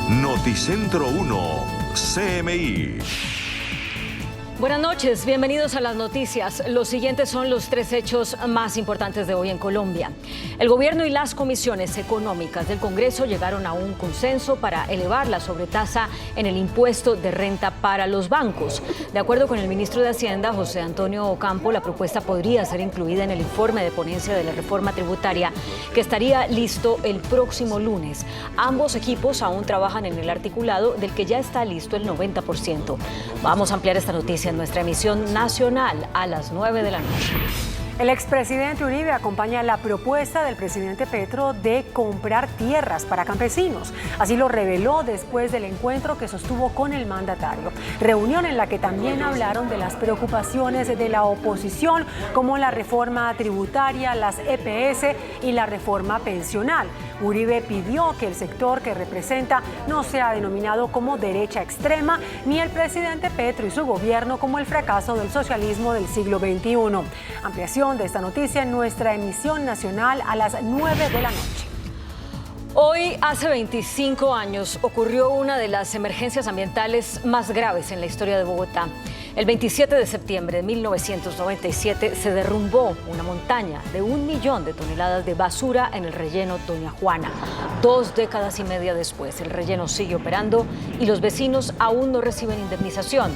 Noticentro 1, CMI. Buenas noches, bienvenidos a las noticias. Los siguientes son los 3 hechos más importantes de hoy en Colombia. El gobierno y las comisiones económicas del Congreso llegaron a un consenso para elevar la sobretasa en el impuesto de renta para los bancos. De acuerdo con el ministro de Hacienda, José Antonio Ocampo, la propuesta podría ser incluida en el informe de ponencia de la reforma tributaria que estaría listo el próximo lunes. Ambos equipos aún trabajan en el articulado del que ya está listo el 90%. Vamos a ampliar esta noticia en nuestra emisión nacional a las 9 de la noche. El expresidente Uribe acompaña la propuesta del presidente Petro de comprar tierras para campesinos. Así lo reveló después del encuentro que sostuvo con el mandatario. Reunión en la que también hablaron de las preocupaciones de la oposición, como la reforma tributaria, las EPS y la reforma pensional. Uribe pidió que el sector que representa no sea denominado como derecha extrema, ni el presidente Petro y su gobierno como el fracaso del socialismo del siglo XXI. Ampliación de esta noticia en nuestra emisión nacional a las 9 de la noche. Hoy, hace 25 años, ocurrió una de las emergencias ambientales más graves en la historia de Bogotá. El 27 de septiembre de 1997 se derrumbó una montaña de 1 millón de toneladas de basura en el relleno Doña Juana. 2 décadas y media después, el relleno sigue operando y los vecinos aún no reciben indemnización.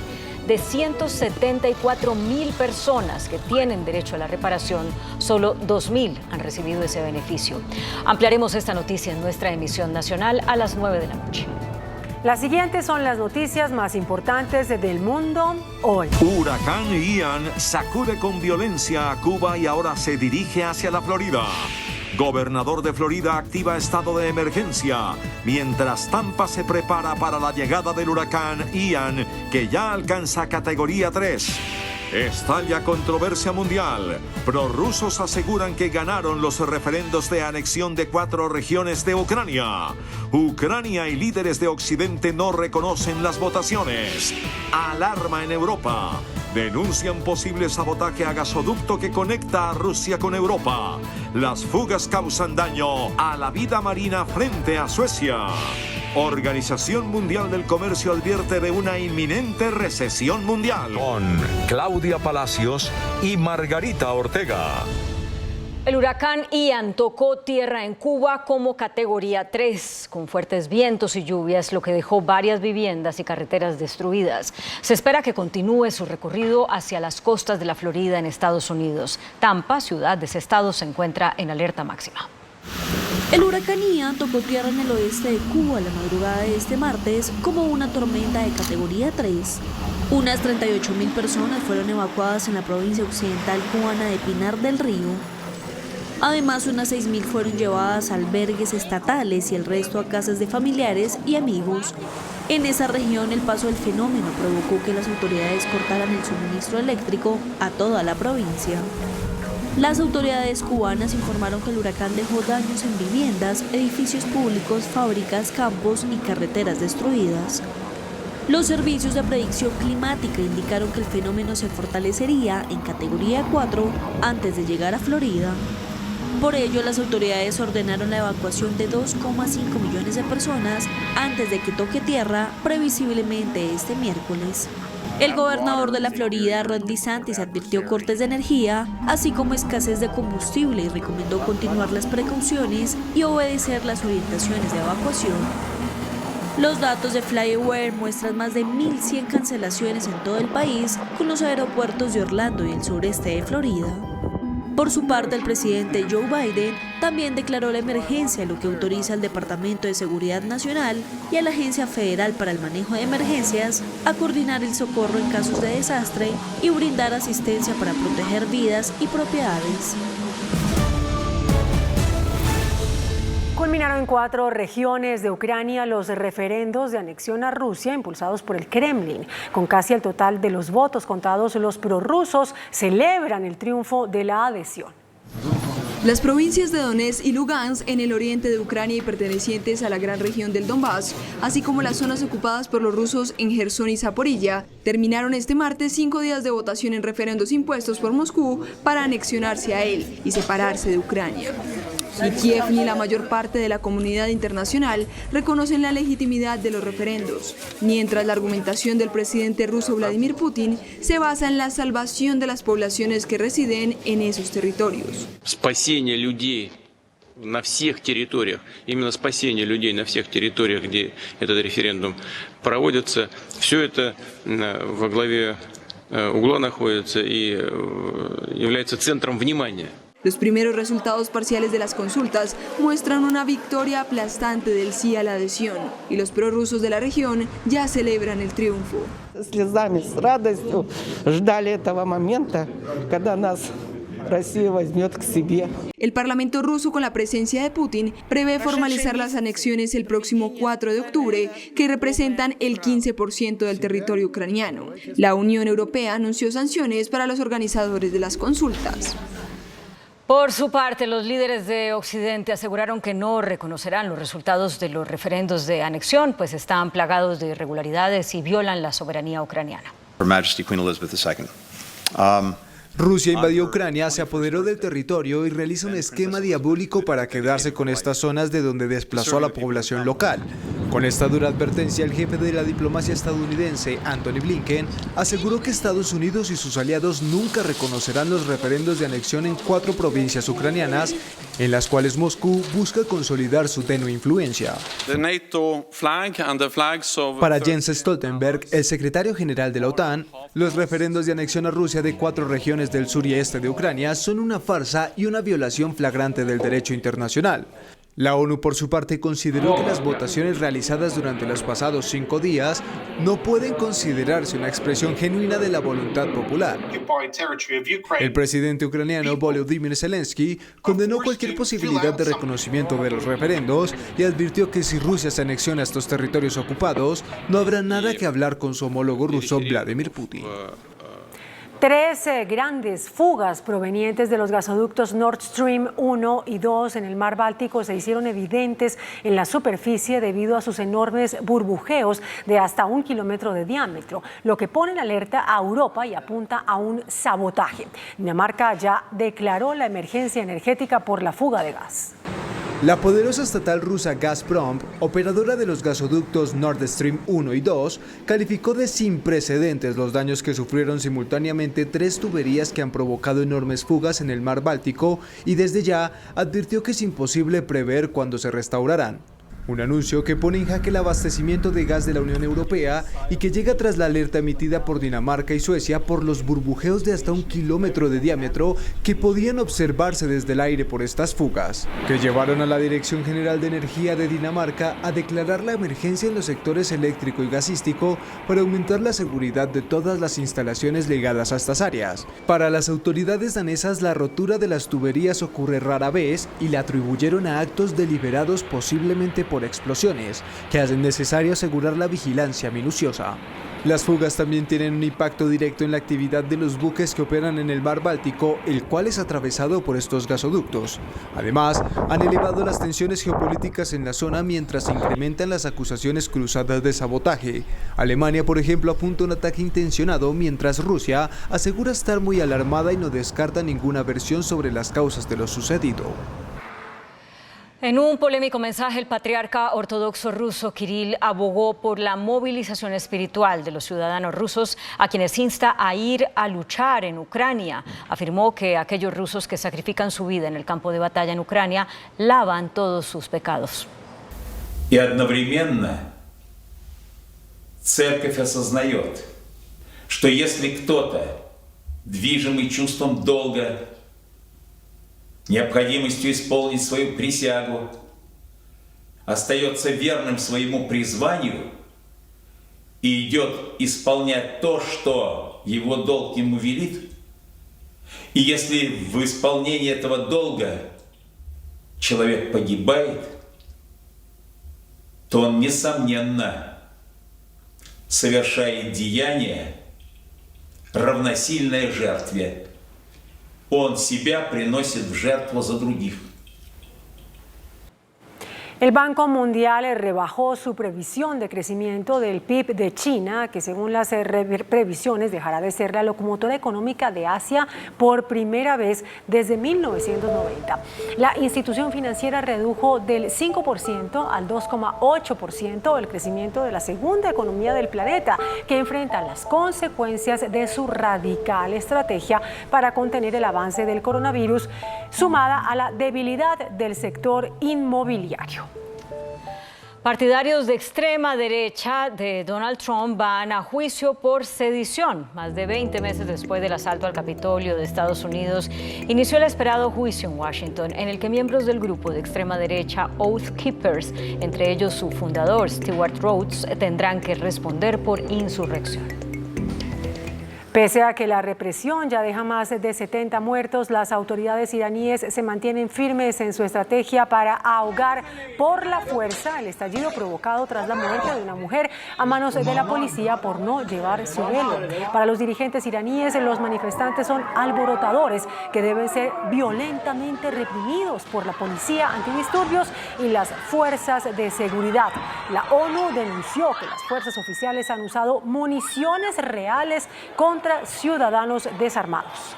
De 174.000 personas que tienen derecho a la reparación, solo 2.000 han recibido ese beneficio. Ampliaremos esta noticia en nuestra emisión nacional a las 9 de la noche. Las siguientes son las noticias más importantes del mundo hoy. Huracán Ian sacude con violencia a Cuba y ahora se dirige hacia la Florida. Gobernador de Florida activa estado de emergencia, mientras Tampa se prepara para la llegada del huracán Ian, que ya alcanza categoría 3. Estalla controversia mundial. Prorrusos aseguran que ganaron los referendos de anexión de 4 regiones de Ucrania. Ucrania y líderes de Occidente no reconocen las votaciones. Alarma en Europa. Denuncian posible sabotaje a gasoducto que conecta a Rusia con Europa. Las fugas causan daño a la vida marina frente a Suecia. Organización Mundial del Comercio advierte de una inminente recesión mundial. Con Claudia Palacios y Margarita Ortega. El huracán Ian tocó tierra en Cuba como categoría 3, con fuertes vientos y lluvias, lo que dejó varias viviendas y carreteras destruidas. Se espera que continúe su recorrido hacia las costas de la Florida en Estados Unidos. Tampa, ciudad de ese estado, se encuentra en alerta máxima. El huracán Ian tocó tierra en el oeste de Cuba la madrugada de este martes como una tormenta de categoría 3. Unas 38.000 personas fueron evacuadas en la provincia occidental cubana de Pinar del Río. Además, unas 6.000 fueron llevadas a albergues estatales y el resto a casas de familiares y amigos. En esa región, el paso del fenómeno provocó que las autoridades cortaran el suministro eléctrico a toda la provincia. Las autoridades cubanas informaron que el huracán dejó daños en viviendas, edificios públicos, fábricas, campos y carreteras destruidas. Los servicios de predicción climática indicaron que el fenómeno se fortalecería en categoría 4 antes de llegar a Florida. Por ello, las autoridades ordenaron la evacuación de 2,5 millones de personas antes de que toque tierra, previsiblemente este miércoles. El gobernador de la Florida, Ron DeSantis, advirtió cortes de energía, así como escasez de combustible, y recomendó continuar las precauciones y obedecer las orientaciones de evacuación. Los datos de FlyAware muestran más de 1.100 cancelaciones en todo el país, con los aeropuertos de Orlando y el sureste de Florida. Por su parte, el presidente Joe Biden también declaró la emergencia, lo que autoriza al Departamento de Seguridad Nacional y a la Agencia Federal para el Manejo de Emergencias a coordinar el socorro en casos de desastre y brindar asistencia para proteger vidas y propiedades. Culminaron en 4 regiones de Ucrania los referendos de anexión a Rusia impulsados por el Kremlin. Con casi el total de los votos contados, los prorrusos celebran el triunfo de la adhesión. Las provincias de Donetsk y Lugansk en el oriente de Ucrania y pertenecientes a la gran región del Donbass, así como las zonas ocupadas por los rusos en Jersón y Zaporilla, terminaron este martes 5 días de votación en referendos impuestos por Moscú para anexionarse a él y separarse de Ucrania. Ni Kiev ni la mayor parte de la comunidad internacional reconocen la legitimidad de los referendos, mientras la argumentación del presidente ruso Vladimir Putin se basa en la salvación de las poblaciones que residen en esos territorios. Спасение людей на всех территориях, именно спасение людей на всех территориях, где этот референдум проводится, все это во главе угла находится и является центром внимания. Los primeros resultados parciales de las consultas muestran una victoria aplastante del sí a la adhesión, y los prorrusos de la región ya celebran el triunfo. Слезами, с радостью ждали этого момента, когда нас Россия возьмет к себе. El Parlamento ruso, con la presencia de Putin, prevé formalizar las anexiones el próximo 4 de octubre, que representan el 15% del territorio ucraniano. La Unión Europea anunció sanciones para los organizadores de las consultas. Por su parte, los líderes de Occidente aseguraron que no reconocerán los resultados de los referendos de anexión, pues están plagados de irregularidades y violan la soberanía ucraniana. Her Majesty Queen Elizabeth II. Rusia invadió Ucrania, se apoderó del territorio y realiza un esquema diabólico para quedarse con estas zonas de donde desplazó a la población local. Con esta dura advertencia, el jefe de la diplomacia estadounidense, Antony Blinken, aseguró que Estados Unidos y sus aliados nunca reconocerán los referendos de anexión en 4 provincias ucranianas, en las cuales Moscú busca consolidar su tenue influencia. Para Jens Stoltenberg, el secretario general de la OTAN, los referendos de anexión a Rusia de 4 regiones del sur y este de Ucrania son una farsa y una violación flagrante del derecho internacional. La ONU, por su parte, consideró que las votaciones realizadas durante los pasados 5 días no pueden considerarse una expresión genuina de la voluntad popular. El presidente ucraniano Volodymyr Zelensky condenó cualquier posibilidad de reconocimiento de los referendos y advirtió que si Rusia se anexiona a estos territorios ocupados, no habrá nada que hablar con su homólogo ruso Vladimir Putin. 3 grandes fugas provenientes de los gasoductos Nord Stream 1 y 2 en el mar Báltico se hicieron evidentes en la superficie debido a sus enormes burbujeos de hasta 1 kilómetro de diámetro, lo que pone en alerta a Europa y apunta a un sabotaje. Dinamarca ya declaró la emergencia energética por la fuga de gas. La poderosa estatal rusa Gazprom, operadora de los gasoductos Nord Stream 1 y 2, calificó de sin precedentes los daños que sufrieron simultáneamente 3 tuberías que han provocado enormes fugas en el mar Báltico y desde ya advirtió que es imposible prever cuándo se restaurarán. Un anuncio que pone en jaque el abastecimiento de gas de la Unión Europea y que llega tras la alerta emitida por Dinamarca y Suecia por los burbujeos de hasta 1 kilómetro de diámetro que podían observarse desde el aire por estas fugas, que llevaron a la Dirección General de Energía de Dinamarca a declarar la emergencia en los sectores eléctrico y gasístico para aumentar la seguridad de todas las instalaciones ligadas a estas áreas. Para las autoridades danesas, la rotura de las tuberías ocurre rara vez y la atribuyeron a actos deliberados, posiblemente por explosiones, que hacen necesario asegurar la vigilancia minuciosa. Las fugas también tienen un impacto directo en la actividad de los buques que operan en el mar Báltico, el cual es atravesado por estos gasoductos. Además, han elevado las tensiones geopolíticas en la zona mientras se incrementan las acusaciones cruzadas de sabotaje. Alemania, por ejemplo, apunta a un ataque intencionado, mientras Rusia asegura estar muy alarmada y no descarta ninguna versión sobre las causas de lo sucedido. En un polémico mensaje, el patriarca ortodoxo ruso Kirill abogó por la movilización espiritual de los ciudadanos rusos, a quienes insta a ir a luchar en Ucrania. Afirmó que aquellos rusos que sacrifican su vida en el campo de batalla en Ucrania lavan todos sus pecados. И одновременно церковь осознает, что если кто-то, движимый чувством долга, необходимостью исполнить свою присягу, остается верным своему призванию и идет исполнять то, что его долг ему велит, и если в исполнении этого долга человек погибает, то он, несомненно, совершает деяние, равносильное жертве. Он себя приносит в жертву за других. El Banco Mundial rebajó su previsión de crecimiento del PIB de China, que según las previsiones dejará de ser la locomotora económica de Asia por primera vez desde 1990. La institución financiera redujo del 5% al 2,8% el crecimiento de la segunda economía del planeta, que enfrenta las consecuencias de su radical estrategia para contener el avance del coronavirus, sumada a la debilidad del sector inmobiliario. Partidarios de extrema derecha de Donald Trump van a juicio por sedición. Más de 20 meses después del asalto al Capitolio de Estados Unidos, inició el esperado juicio en Washington, en el que miembros del grupo de extrema derecha Oath Keepers, entre ellos su fundador Stewart Rhodes, tendrán que responder por insurrección. Pese a que la represión ya deja más de 70 muertos, las autoridades iraníes se mantienen firmes en su estrategia para ahogar por la fuerza el estallido provocado tras la muerte de una mujer a manos de la policía por no llevar su velo. Para los dirigentes iraníes, los manifestantes son alborotadores que deben ser violentamente reprimidos por la policía antidisturbios y las fuerzas de seguridad. La ONU denunció que las fuerzas oficiales han usado municiones reales contra ciudadanos desarmados.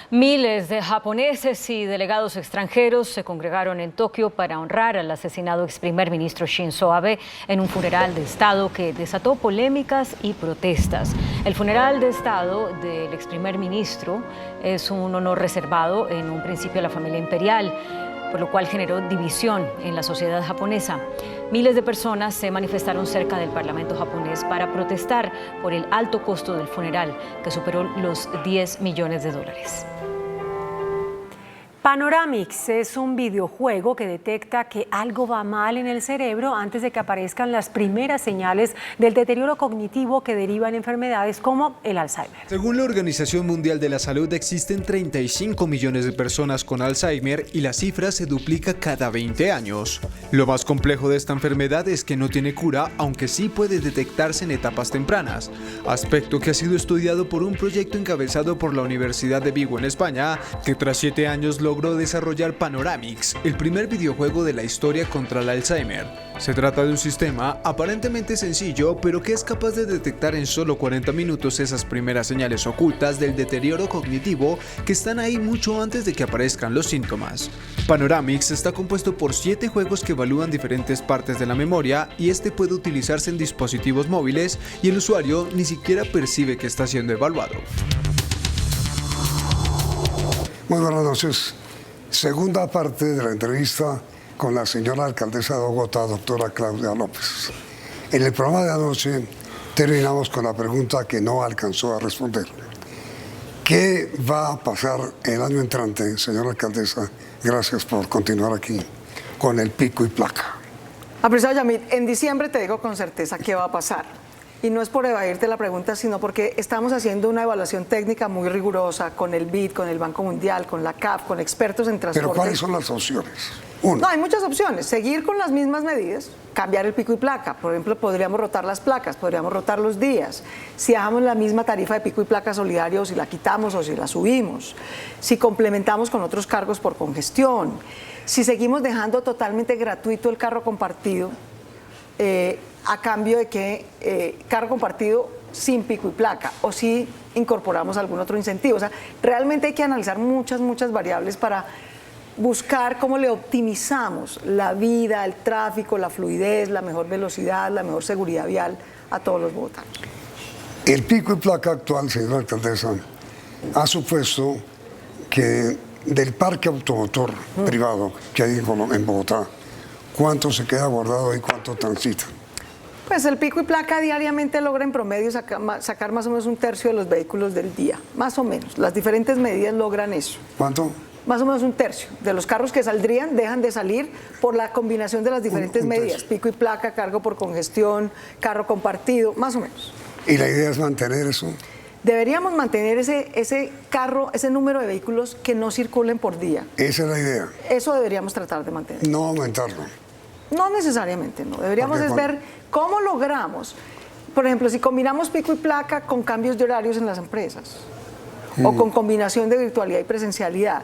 Miles de japoneses y delegados extranjeros se congregaron en Tokio para honrar al asesinado ex primer ministro Shinzo Abe en un funeral de Estado que desató polémicas y protestas. El funeral de Estado del ex primer ministro es un honor reservado en un principio a la familia imperial, por lo cual generó división en la sociedad japonesa. Miles de personas se manifestaron cerca del Parlamento japonés para protestar por el alto costo del funeral, que superó los $10 millones. Panoramix es un videojuego que detecta que algo va mal en el cerebro antes de que aparezcan las primeras señales del deterioro cognitivo que derivan enfermedades como el Alzheimer. Según la Organización Mundial de la Salud, existen 35 millones de personas con Alzheimer y la cifra se duplica cada 20 años. Lo más complejo de esta enfermedad es que no tiene cura, aunque sí puede detectarse en etapas tempranas, aspecto que ha sido estudiado por un proyecto encabezado por la Universidad de Vigo en España, que tras 7 años logró desarrollar Panoramix, el primer videojuego de la historia contra el Alzheimer. Se trata de un sistema aparentemente sencillo, pero que es capaz de detectar en solo 40 minutos esas primeras señales ocultas del deterioro cognitivo que están ahí mucho antes de que aparezcan los síntomas. Panoramix está compuesto por 7 juegos que evalúan diferentes partes de la memoria y este puede utilizarse en dispositivos móviles y el usuario ni siquiera percibe que está siendo evaluado. Muy buenas noches. Segunda parte de la entrevista con la señora alcaldesa de Bogotá, doctora Claudia López. En el programa de anoche terminamos con la pregunta que no alcanzó a responder. ¿Qué va a pasar el año entrante, señora alcaldesa? Gracias por continuar aquí con el pico y placa. Apreciado Yamit, en diciembre te digo con certeza qué va a pasar. Y no es por evadirte la pregunta, sino porque estamos haciendo una evaluación técnica muy rigurosa con el BID, con el Banco Mundial, con la CAF, con expertos en transporte. ¿Pero cuáles son las opciones? No, hay muchas opciones. Seguir con las mismas medidas, cambiar el pico y placa. Por ejemplo, podríamos rotar las placas, podríamos rotar los días. Si dejamos la misma tarifa de pico y placa solidario, si la quitamos o si la subimos. Si complementamos con otros cargos por congestión. Si seguimos dejando totalmente gratuito el carro compartido, a cambio de que carro compartido sin pico y placa, o si incorporamos algún otro incentivo. O sea, realmente hay que analizar muchas variables para buscar cómo le optimizamos la vida, el tráfico, la fluidez, la mejor velocidad, la mejor seguridad vial a todos los bogotanos. El pico y placa actual, señora alcaldesa, ha supuesto que del parque automotor privado que hay en Bogotá, ¿cuánto se queda guardado y cuánto transita? Pues el pico y placa diariamente logra en promedio sacar más o menos un tercio de los vehículos del día, más o menos. Las diferentes medidas logran eso. ¿Cuánto? Más o menos un tercio de los carros que saldrían dejan de salir por la combinación de las diferentes medidas. Pico y placa, cargo por congestión, carro compartido, más o menos. ¿Y la idea es mantener eso? Deberíamos mantener ese número de vehículos que no circulen por día. Esa es la idea. Eso deberíamos tratar de mantener. No aumentarlo. No necesariamente, no. Deberíamos ver cómo logramos, por ejemplo, si combinamos pico y placa con cambios de horarios en las empresas o con combinación de virtualidad y presencialidad.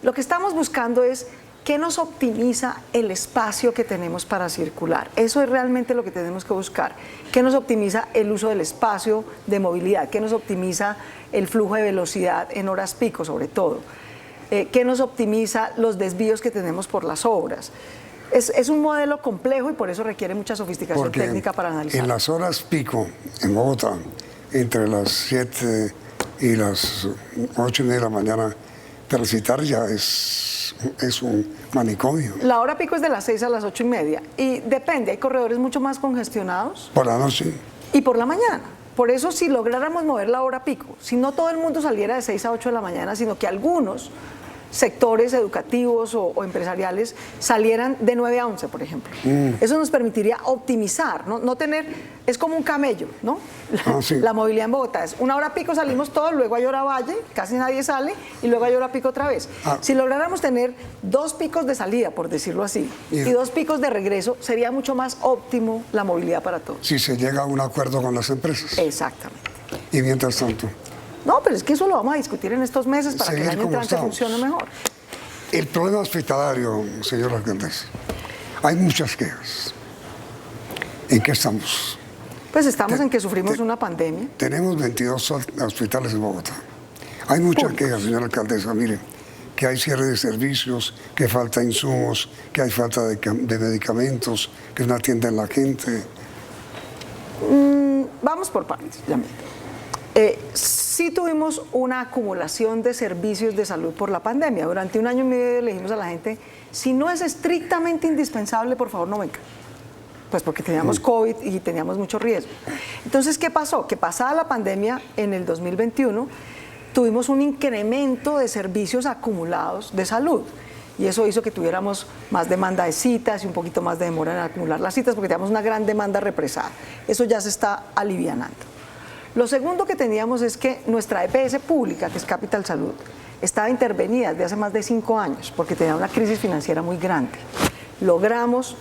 Lo que estamos buscando es ¿qué nos optimiza el espacio que tenemos para circular? Eso es realmente lo que tenemos que buscar. ¿Qué nos optimiza el uso del espacio de movilidad? ¿Qué nos optimiza el flujo de velocidad en horas pico, sobre todo? ¿Qué nos optimiza los desvíos que tenemos por las obras? Es un modelo complejo y por eso requiere mucha sofisticación técnica para analizar. En las horas pico, en Bogotá, entre las 7 y las 8:30 de la mañana, transitar ya es un manicomio. La hora pico es de las 6 a las 8:30 y depende, hay corredores mucho más congestionados. Por la noche. Y por la mañana. Por eso si lográramos mover la hora pico, si no todo el mundo saliera de 6 a 8 de la mañana, sino que algunos sectores educativos o empresariales salieran de 9 a 11, por ejemplo. Eso nos permitiría optimizar, no tener, es como un camello, ¿no? La movilidad en Bogotá es una hora pico, salimos todos, luego hay hora valle, casi nadie sale, y luego hay hora pico otra vez. Si lográramos tener 2 picos de salida, por decirlo así, y 2 picos de regreso, sería mucho más óptimo la movilidad para todos. Si se llega a un acuerdo con las empresas. Exactamente. Y mientras tanto. No, pero es que eso lo vamos a discutir en estos meses para que el año entrante funcione mejor. El problema hospitalario, señora alcaldesa, hay muchas quejas. ¿En qué estamos? Pues estamos en que sufrimos una pandemia. Tenemos 22 hospitales en Bogotá. Hay muchas quejas, señora alcaldesa. Mire, que hay cierre de servicios, que falta insumos, que hay falta de medicamentos, que no atienden la gente. Vamos por partes, Yamil. Sí tuvimos una acumulación de servicios de salud por la pandemia. Durante 1 año y medio le dijimos a la gente, si no es estrictamente indispensable, por favor no venga. Pues porque teníamos COVID y teníamos mucho riesgo. Entonces, ¿qué pasó? Que pasada la pandemia, en el 2021, tuvimos un incremento de servicios acumulados de salud. Y eso hizo que tuviéramos más demanda de citas y un poquito más de demora en acumular las citas porque teníamos una gran demanda represada. Eso ya se está alivianando. Lo segundo que teníamos es que nuestra EPS pública, que es Capital Salud, estaba intervenida desde hace más de 5 años porque tenía una crisis financiera muy grande. Logramos,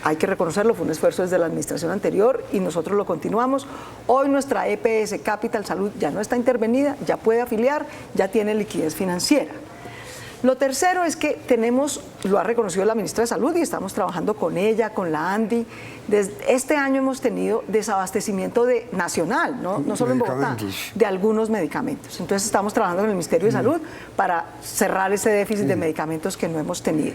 hay que reconocerlo, fue un esfuerzo desde la administración anterior y nosotros lo continuamos. Hoy nuestra EPS Capital Salud ya no está intervenida, ya puede afiliar, ya tiene liquidez financiera. Lo tercero es que tenemos, lo ha reconocido la ministra de Salud y estamos trabajando con ella, con la ANDI. Desde este año hemos tenido desabastecimiento nacional, no solo en Bogotá, de algunos medicamentos. Entonces estamos trabajando con el Ministerio de Salud para cerrar ese déficit de medicamentos que no hemos tenido.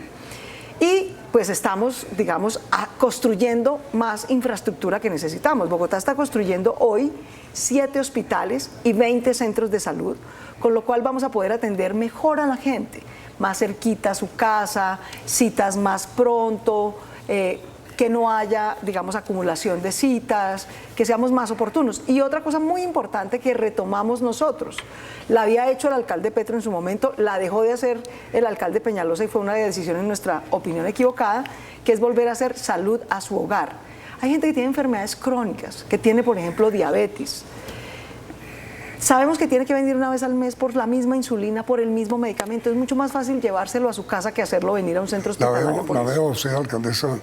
Y pues estamos, digamos, construyendo más infraestructura que necesitamos. Bogotá está construyendo hoy 7 hospitales y 20 centros de salud, con lo cual vamos a poder atender mejor a la gente, más cerquita a su casa, citas más pronto, que no haya, digamos, acumulación de citas, que seamos más oportunos. Y otra cosa muy importante que retomamos nosotros, la había hecho el alcalde Petro en su momento, la dejó de hacer el alcalde Peñalosa y fue una decisión en nuestra opinión equivocada, que es volver a hacer salud a su hogar. Hay gente que tiene enfermedades crónicas, que tiene, por ejemplo, diabetes. Sabemos que tiene que venir una vez al mes por la misma insulina, por el mismo medicamento. Es mucho más fácil llevárselo a su casa que hacerlo venir a un centro hospitalario. La veo, señora alcaldesa,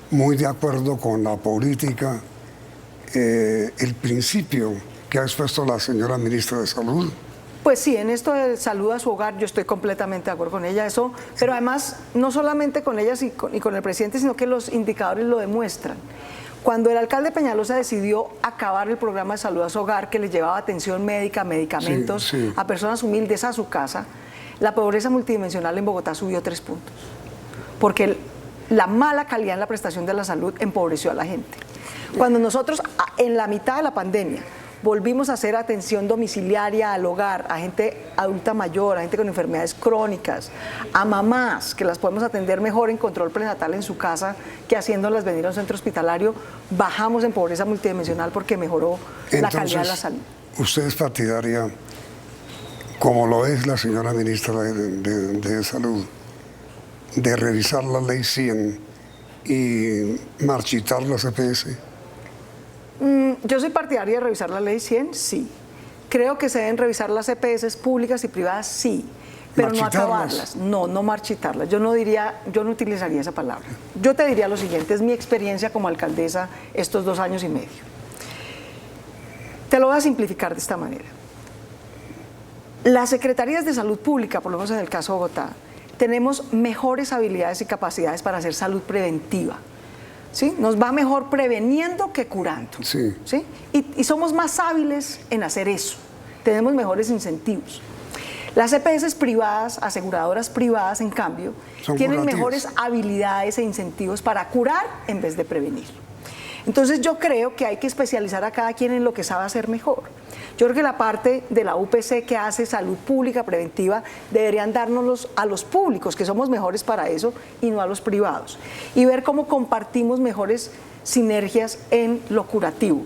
muy de acuerdo con la política, el principio que ha expuesto la señora ministra de Salud. Pues sí, en esto de salud a su hogar yo estoy completamente de acuerdo con ella, eso, pero además no solamente con ella y con el presidente, sino que los indicadores lo demuestran. Cuando el alcalde Peñalosa decidió acabar el programa de salud a su hogar, que les llevaba atención médica, medicamentos a personas humildes a su casa, la pobreza multidimensional en Bogotá subió 3 puntos. Porque la mala calidad en la prestación de la salud empobreció a la gente. Cuando nosotros, en la mitad de la pandemia, volvimos a hacer atención domiciliaria al hogar, a gente adulta mayor, a gente con enfermedades crónicas, a mamás que las podemos atender mejor en control prenatal en su casa que haciéndolas venir a un centro hospitalario, bajamos en pobreza multidimensional porque mejoró la calidad de la salud. ¿Usted es partidaria, como lo es la señora ministra de Salud, de revisar la ley 100 y marchitar las EPS? Yo soy partidaria de revisar la ley 100, sí. Creo que se deben revisar las EPS públicas y privadas, sí. Pero no acabarlas, no marchitarlas. Yo no utilizaría esa palabra. Yo te diría lo siguiente, es mi experiencia como alcaldesa estos 2 años y medio. Te lo voy a simplificar de esta manera. Las secretarías de salud pública, por lo menos en el caso de Bogotá, tenemos mejores habilidades y capacidades para hacer salud preventiva. ¿Sí? Nos va mejor preveniendo que curando. Sí. ¿Sí? Y somos más hábiles en hacer eso. Tenemos mejores incentivos. Las EPS privadas, aseguradoras privadas, en cambio, tienen curativas. mejores habilidades e incentivos para curar en vez de prevenir. Entonces yo creo que hay que especializar a cada quien en lo que sabe hacer mejor. Yo creo que la parte de la UPC que hace salud pública preventiva deberían dárnoslos a los públicos, que somos mejores para eso, y no a los privados. Y ver cómo compartimos mejores sinergias en lo curativo.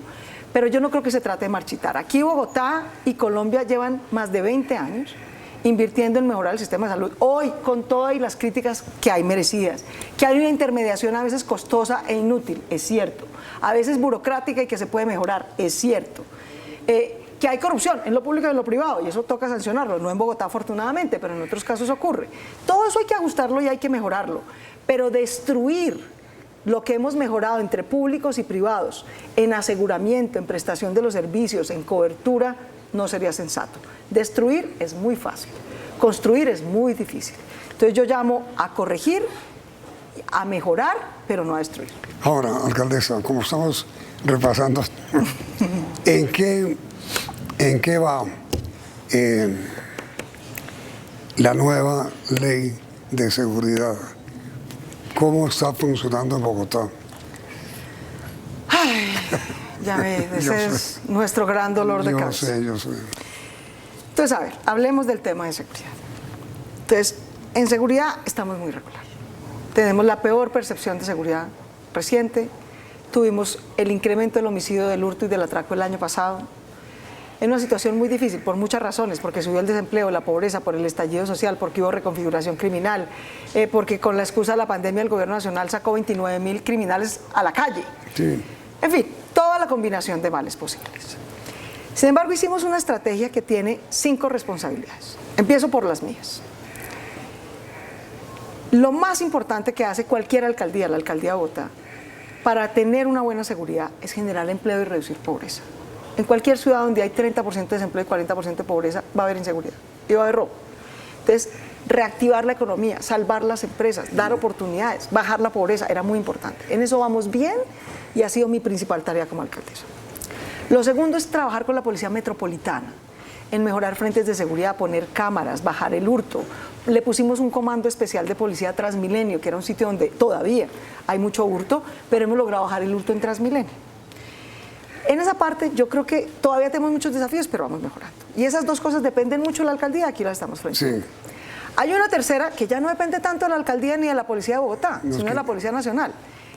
Pero yo no creo que se trate de marchitar. Aquí Bogotá y Colombia llevan más de 20 años invirtiendo en mejorar el sistema de salud. Hoy, con todas las críticas que hay merecidas, que hay una intermediación a veces costosa e inútil, es cierto. A veces burocrática y que se puede mejorar, es cierto. Que hay corrupción en lo público y en lo privado, y eso toca sancionarlo, no en Bogotá afortunadamente, pero en otros casos ocurre. Todo eso hay que ajustarlo y hay que mejorarlo, pero destruir lo que hemos mejorado entre públicos y privados en aseguramiento, en prestación de los servicios, en cobertura, no sería sensato. Destruir es muy fácil, construir es muy difícil. Entonces yo llamo a corregir, a mejorar, pero no a destruir. Ahora, alcaldesa, como estamos repasando, ¿en qué va la nueva ley de seguridad? ¿Cómo está funcionando en Bogotá? Ay, ya ves, ese es nuestro gran dolor de cabeza. Yo sé. Entonces, a ver, hablemos del tema de seguridad. Entonces, en seguridad estamos muy regular. Tenemos la peor percepción de seguridad reciente. Tuvimos el incremento del homicidio, del hurto y del atraco el año pasado. En una situación muy difícil, por muchas razones, porque subió el desempleo, la pobreza, por el estallido social, porque hubo reconfiguración criminal, porque con la excusa de la pandemia el gobierno nacional sacó 29.000 criminales a la calle. Sí. En fin, toda la combinación de males posibles. Sin embargo, hicimos una estrategia que tiene 5 responsabilidades. Empiezo por las mías. Lo más importante que hace cualquier alcaldía, la alcaldía de Bogotá, para tener una buena seguridad es generar empleo y reducir pobreza. En cualquier ciudad donde hay 30% de desempleo y 40% de pobreza, va a haber inseguridad y va a haber robo. Entonces, reactivar la economía, salvar las empresas, dar oportunidades, bajar la pobreza, era muy importante. En eso vamos bien y ha sido mi principal tarea como alcaldesa. Lo segundo es trabajar con la policía metropolitana, en mejorar frentes de seguridad, poner cámaras, bajar el hurto. Le pusimos un comando especial de policía Transmilenio, que era un sitio donde todavía hay mucho hurto, pero hemos logrado bajar el hurto en Transmilenio. En esa parte yo creo que todavía tenemos muchos desafíos, pero vamos mejorando. Y esas 2 cosas dependen mucho de la alcaldía, aquí las estamos frente. Sí. Hay una tercera que ya no depende tanto de la alcaldía ni de la policía de Bogotá, sino de la Policía Nacional,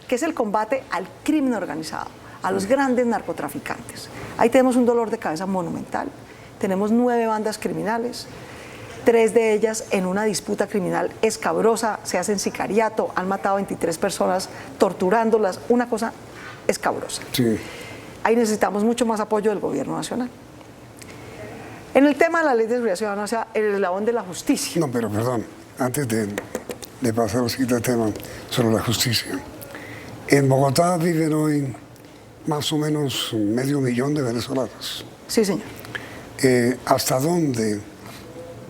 que es el combate al crimen organizado, a los grandes narcotraficantes. Ahí tenemos un dolor de cabeza monumental. Tenemos 9 bandas criminales, 3 de ellas en una disputa criminal escabrosa, se hacen sicariato, han matado a 23 personas torturándolas, una cosa escabrosa. Sí. Ahí necesitamos mucho más apoyo del gobierno nacional. En el tema de la ley de seguridad ciudadana, o sea, el eslabón de la justicia. No, pero perdón, antes de pasar al siguiente tema sobre la justicia. En Bogotá viven hoy más o menos 500.000 de venezolanos. Sí, señor. ¿Hasta dónde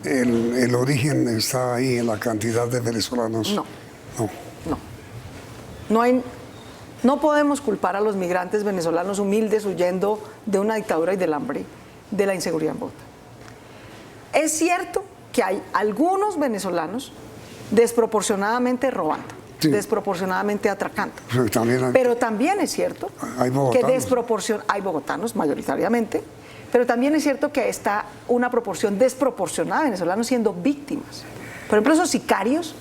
el origen está ahí en la cantidad de venezolanos? No podemos culpar a los migrantes venezolanos humildes huyendo de una dictadura y del hambre, de la inseguridad en Bogotá. Es cierto que hay algunos venezolanos desproporcionadamente robando, sí, desproporcionadamente atracando. Pero también es cierto que hay bogotanos mayoritariamente, pero también es cierto que está una proporción desproporcionada de venezolanos siendo víctimas. Por ejemplo, esos sicarios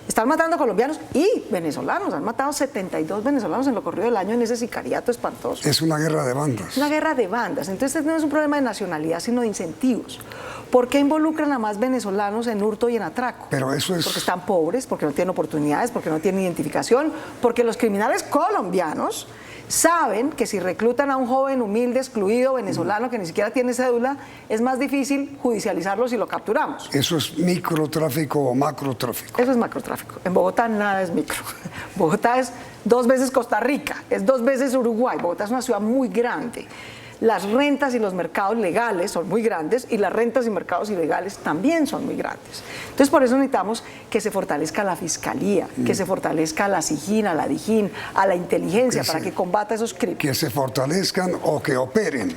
están matando colombianos y venezolanos. Han matado 72 venezolanos en lo corrido del año en ese sicariato espantoso. Es una guerra de bandas. Es una guerra de bandas. Entonces este no es un problema de nacionalidad, sino de incentivos. ¿Por qué involucran a más venezolanos en hurto y en atraco? Pero eso es... Porque están pobres, porque no tienen oportunidades, porque no tienen identificación, porque los criminales colombianos saben que si reclutan a un joven humilde, excluido, venezolano, que ni siquiera tiene cédula, es más difícil judicializarlo si lo capturamos. ¿Eso es microtráfico o macrotráfico? Eso es macrotráfico. En Bogotá nada es micro. Bogotá es 2 veces Costa Rica, es 2 veces Uruguay. Bogotá es una ciudad muy grande. Las rentas y los mercados legales son muy grandes y las rentas y mercados ilegales también son muy grandes. Entonces, por eso necesitamos que se fortalezca la fiscalía, que se fortalezca la SIJIN, a la DIJÍN, a la inteligencia para que combata esos crímenes. Que se fortalezcan o que operen.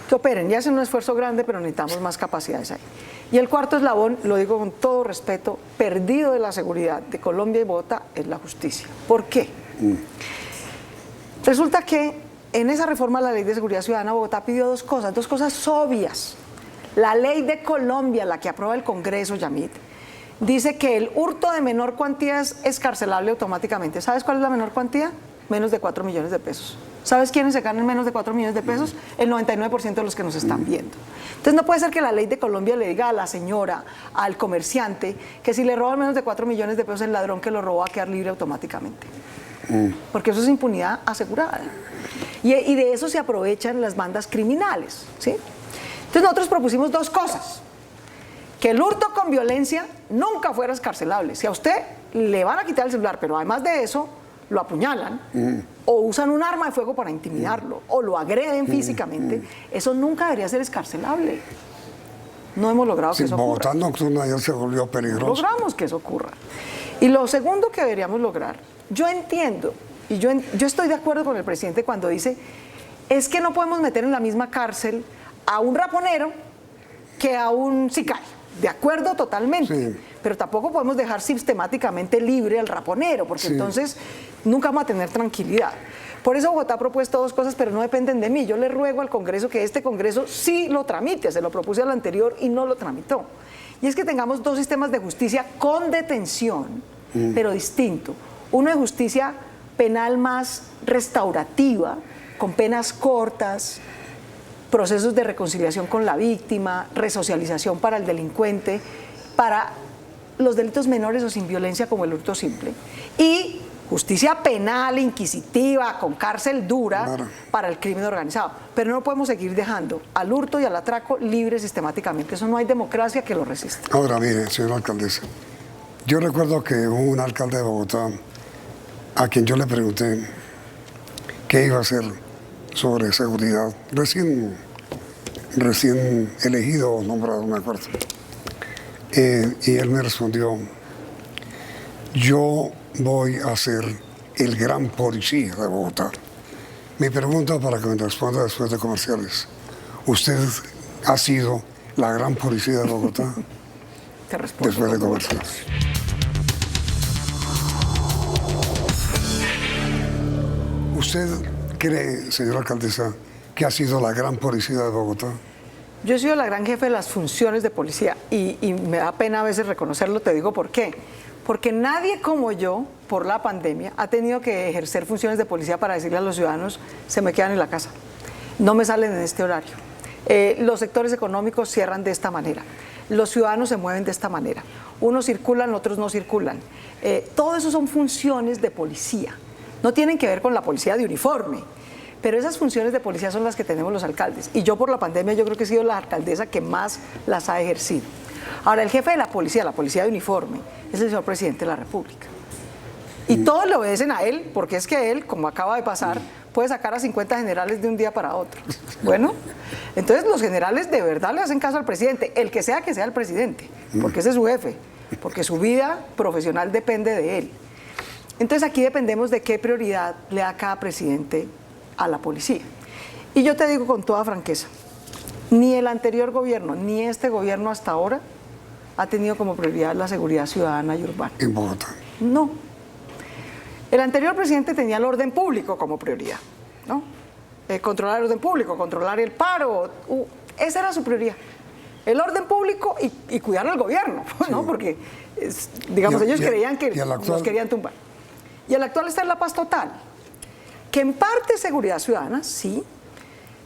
Que operen, ya hacen un esfuerzo grande, pero necesitamos más capacidades ahí. Y el cuarto eslabón, lo digo con todo respeto, perdido de la seguridad de Colombia y Bogotá, es la justicia. ¿Por qué? Resulta que en esa reforma a la Ley de Seguridad Ciudadana, Bogotá pidió dos cosas obvias. La Ley de Colombia, la que aprueba el Congreso, Yamit, dice que el hurto de menor cuantía es excarcelable automáticamente. ¿Sabes cuál es la menor cuantía? Menos de 4 millones de pesos. ¿Sabes quiénes se ganan menos de 4 millones de pesos? El 99% de los que nos están viendo. Entonces no puede ser que la Ley de Colombia le diga a la señora, al comerciante, que si le roban menos de 4 millones de pesos, el ladrón que lo robó va a quedar libre automáticamente. Porque eso es impunidad asegurada. Y de eso se aprovechan las bandas criminales, ¿sí? Entonces nosotros propusimos dos cosas. Que el hurto con violencia nunca fuera excarcelable. Si a usted le van a quitar el celular, pero además de eso lo apuñalan, o usan un arma de fuego para intimidarlo, o lo agreden físicamente, eso nunca debería ser excarcelable. No hemos logrado que eso ocurra. Bogotá nocturna ya se volvió peligroso. No logramos que eso ocurra. Y lo segundo que deberíamos lograr, yo entiendo, y yo estoy de acuerdo con el presidente cuando dice, es que no podemos meter en la misma cárcel a un raponero que a un sicario. De acuerdo totalmente, sí. Pero tampoco podemos dejar sistemáticamente libre al raponero, porque entonces nunca vamos a tener tranquilidad. Por eso Bogotá ha propuesto dos cosas, pero no dependen de mí. Yo le ruego al Congreso que este Congreso sí lo tramite, se lo propuse al anterior y no lo tramitó. Y es que tengamos dos sistemas de justicia con detención, pero distinto. Uno de justicia penal más restaurativa, con penas cortas, procesos de reconciliación con la víctima, resocialización para el delincuente, para los delitos menores o sin violencia como el hurto simple. Y justicia penal, inquisitiva, con cárcel dura para el crimen organizado. Pero no podemos seguir dejando al hurto y al atraco libres sistemáticamente. Eso no hay democracia que lo resista. Ahora, mire, señora alcaldesa, yo recuerdo que hubo un alcalde de Bogotá a quien yo le pregunté qué iba a hacer sobre seguridad, recién elegido o nombrado, no me acuerdo. Y él me respondió, yo voy a ser el gran policía de Bogotá. Mi pregunta para que me responda después de comerciales, ¿usted ha sido la gran policía de Bogotá? Te respondo. Después de comerciales. ¿Usted cree, señora alcaldesa, que ha sido la gran policía de Bogotá? Yo he sido la gran jefe de las funciones de policía y me da pena a veces reconocerlo, te digo por qué. Porque nadie como yo, por la pandemia, ha tenido que ejercer funciones de policía para decirle a los ciudadanos, se me quedan en la casa, no me salen en este horario. Los sectores económicos cierran de esta manera, los ciudadanos se mueven de esta manera, unos circulan, otros no circulan. Todo eso son funciones de policía, no tienen que ver con la policía de uniforme. Pero esas funciones de policía son las que tenemos los alcaldes. Y yo por la pandemia yo creo que he sido la alcaldesa que más las ha ejercido. Ahora, el jefe de la policía de uniforme, es el señor presidente de la República. Y todos le obedecen a él, porque es que él, como acaba de pasar, puede sacar a 50 generales de un día para otro. Bueno, entonces los generales de verdad le hacen caso al presidente, el que sea el presidente, porque ese es su jefe, porque su vida profesional depende de él. Entonces aquí dependemos de qué prioridad le da cada presidente a la policía. Y yo te digo con toda franqueza, ni el anterior gobierno, ni este gobierno hasta ahora ha tenido como prioridad la seguridad ciudadana y urbana. ¿En Bogotá? No. El anterior presidente tenía el orden público como prioridad, ¿no? Controlar el orden público, controlar el paro, esa era su prioridad. El orden público y cuidar al gobierno, ¿no? Sí. Porque, digamos, ellos creían que nos querían tumbar. Y el actual está en la paz total. Que en parte es seguridad ciudadana, sí,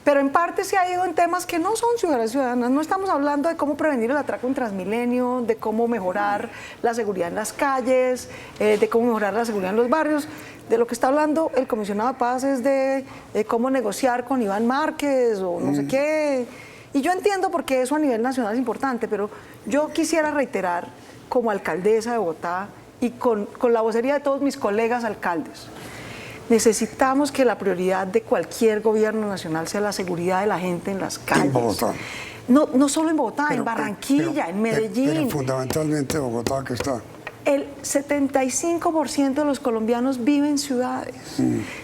pero en parte se ha ido en temas que no son seguridad ciudadana. No estamos hablando de cómo prevenir el atraco en Transmilenio, de cómo mejorar la seguridad en las calles, de cómo mejorar la seguridad en los barrios. De lo que está hablando el comisionado de paz es de cómo negociar con Iván Márquez o no sé qué. Y yo entiendo por qué eso a nivel nacional es importante, pero yo quisiera reiterar como alcaldesa de Bogotá y con la vocería de todos mis colegas alcaldes, Necesitamos que la prioridad de cualquier gobierno nacional sea la seguridad de la gente en las calles. En Bogotá. No solo en Bogotá, en Barranquilla, en Medellín. Pero fundamentalmente Bogotá, que está. El 75% de los colombianos viven en ciudades.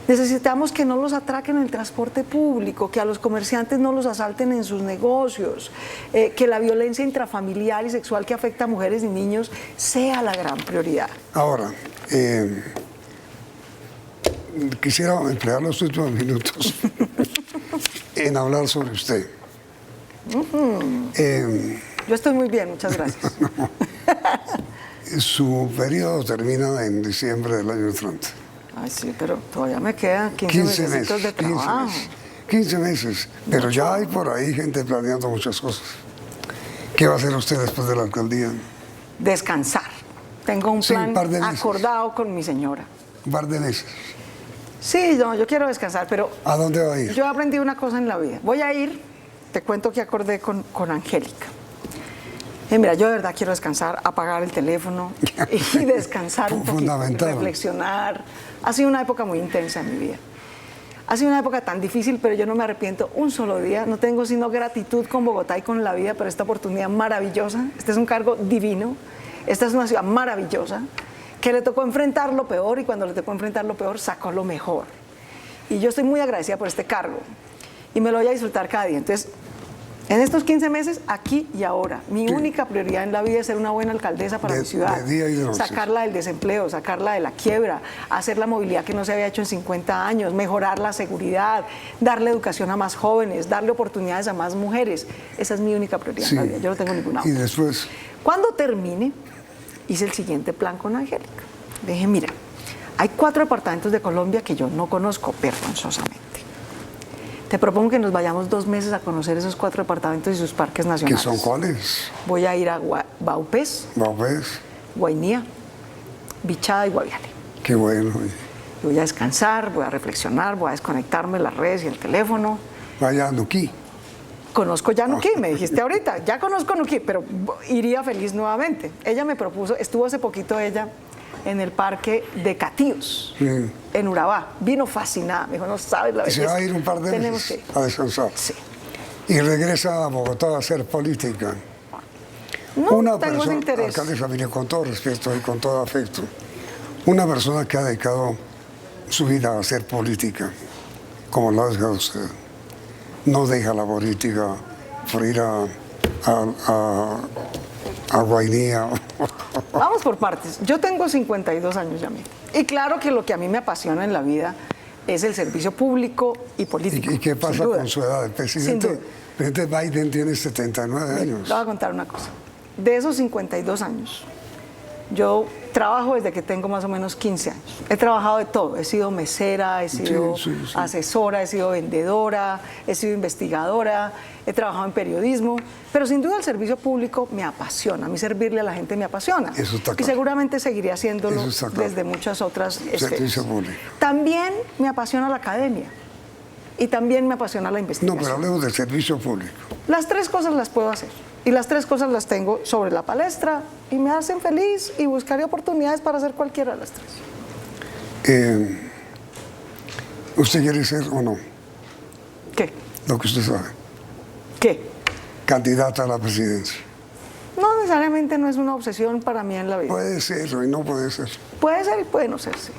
Necesitamos que no los atraquen en el transporte público, que a los comerciantes no los asalten en sus negocios, que la violencia intrafamiliar y sexual que afecta a mujeres y niños sea la gran prioridad. Ahora, quisiera emplear los últimos minutos en hablar sobre usted. Yo estoy muy bien, muchas gracias. Su periodo termina en diciembre del año 30. Ay, sí, pero todavía me quedan 15 meses de trabajo. 15 meses, pero ya hay por ahí gente planeando muchas cosas. ¿Qué va a hacer usted después de la alcaldía? Descansar. Tengo un plan acordado con mi señora. ¿Un par de meses? Sí, no, yo quiero descansar, pero... ¿A dónde va a ir? Yo he aprendido una cosa en la vida. Voy a ir, te cuento que acordé con Angélica. Mira, yo de verdad quiero descansar, apagar el teléfono y descansar un poquito, reflexionar. Ha sido una época muy intensa en mi vida. Ha sido una época tan difícil, pero yo no me arrepiento un solo día. No tengo sino gratitud con Bogotá y con la vida por esta oportunidad maravillosa. Este es un cargo divino. Esta es una ciudad maravillosa que le tocó enfrentar lo peor y cuando le tocó enfrentar lo peor sacó lo mejor. Y yo estoy muy agradecida por este cargo y me lo voy a disfrutar cada día. Entonces, en estos 15 meses, aquí y ahora, mi única prioridad en la vida es ser una buena alcaldesa para mi ciudad, sacarla del desempleo, sacarla de la quiebra, hacer la movilidad que no se había hecho en 50 años, mejorar la seguridad, darle educación a más jóvenes, darle oportunidades a más mujeres. Esa es mi única prioridad en la vida, yo no tengo ninguna otra. ¿Y después? Cuando termine, hice el siguiente plan con Angélica. Le dije, mira, hay 4 departamentos de Colombia que yo no conozco vergonzosamente. Te propongo que nos vayamos 2 meses a conocer esos 4 departamentos y sus parques nacionales. ¿Qué son cuáles? Voy a ir a Vaupés, Guainía, Bichada y Guaviare. Qué bueno. Voy a descansar, voy a reflexionar, voy a desconectarme de las redes y el teléfono. Vaya a Nuquí. Conozco ya Nuquí, me dijiste ahorita. Ya conozco Nuquí, pero iría feliz nuevamente. Ella me propuso, estuvo hace poquito ella en el parque de Catíos, en Urabá. Vino fascinada, me dijo, no sabes la belleza. ¿Se va a ir un par de meses a descansar? Sí. ¿Y regresa a Bogotá a hacer política? No, tengo ese interés. Alcaldesa, mire, con todo respeto y con todo afecto, una persona que ha dedicado su vida a hacer política, como lo ha dejado usted, no deja la política por ir a Guainía. Vamos por partes. Yo tengo 52 años ya, y claro que lo que a mí me apasiona en la vida es el servicio público y político. ¿Y qué pasa con su edad? El presidente Biden tiene 79 años. Le voy a contar una cosa. De esos 52 años, yo trabajo desde que tengo más o menos 15 años. He trabajado de todo. He sido mesera, he sido asesora, he sido vendedora, he sido investigadora, he trabajado en periodismo. Pero sin duda el servicio público me apasiona. A mí servirle a la gente me apasiona. Eso está claro. Y seguramente seguiré haciéndolo desde muchas otras servicio público. También me apasiona la academia. Y también me apasiona la investigación. No, pero hablemos del servicio público. Las 3 cosas las puedo hacer. Y las 3 cosas las tengo sobre la palestra y me hacen feliz y buscaré oportunidades para hacer cualquiera de las 3. ¿Usted quiere ser o no? ¿Qué? Lo que usted sabe. ¿Qué? Candidata a la presidencia. No necesariamente no es una obsesión para mí en la vida. Puede ser y no puede ser. Puede ser y puede no ser, sí.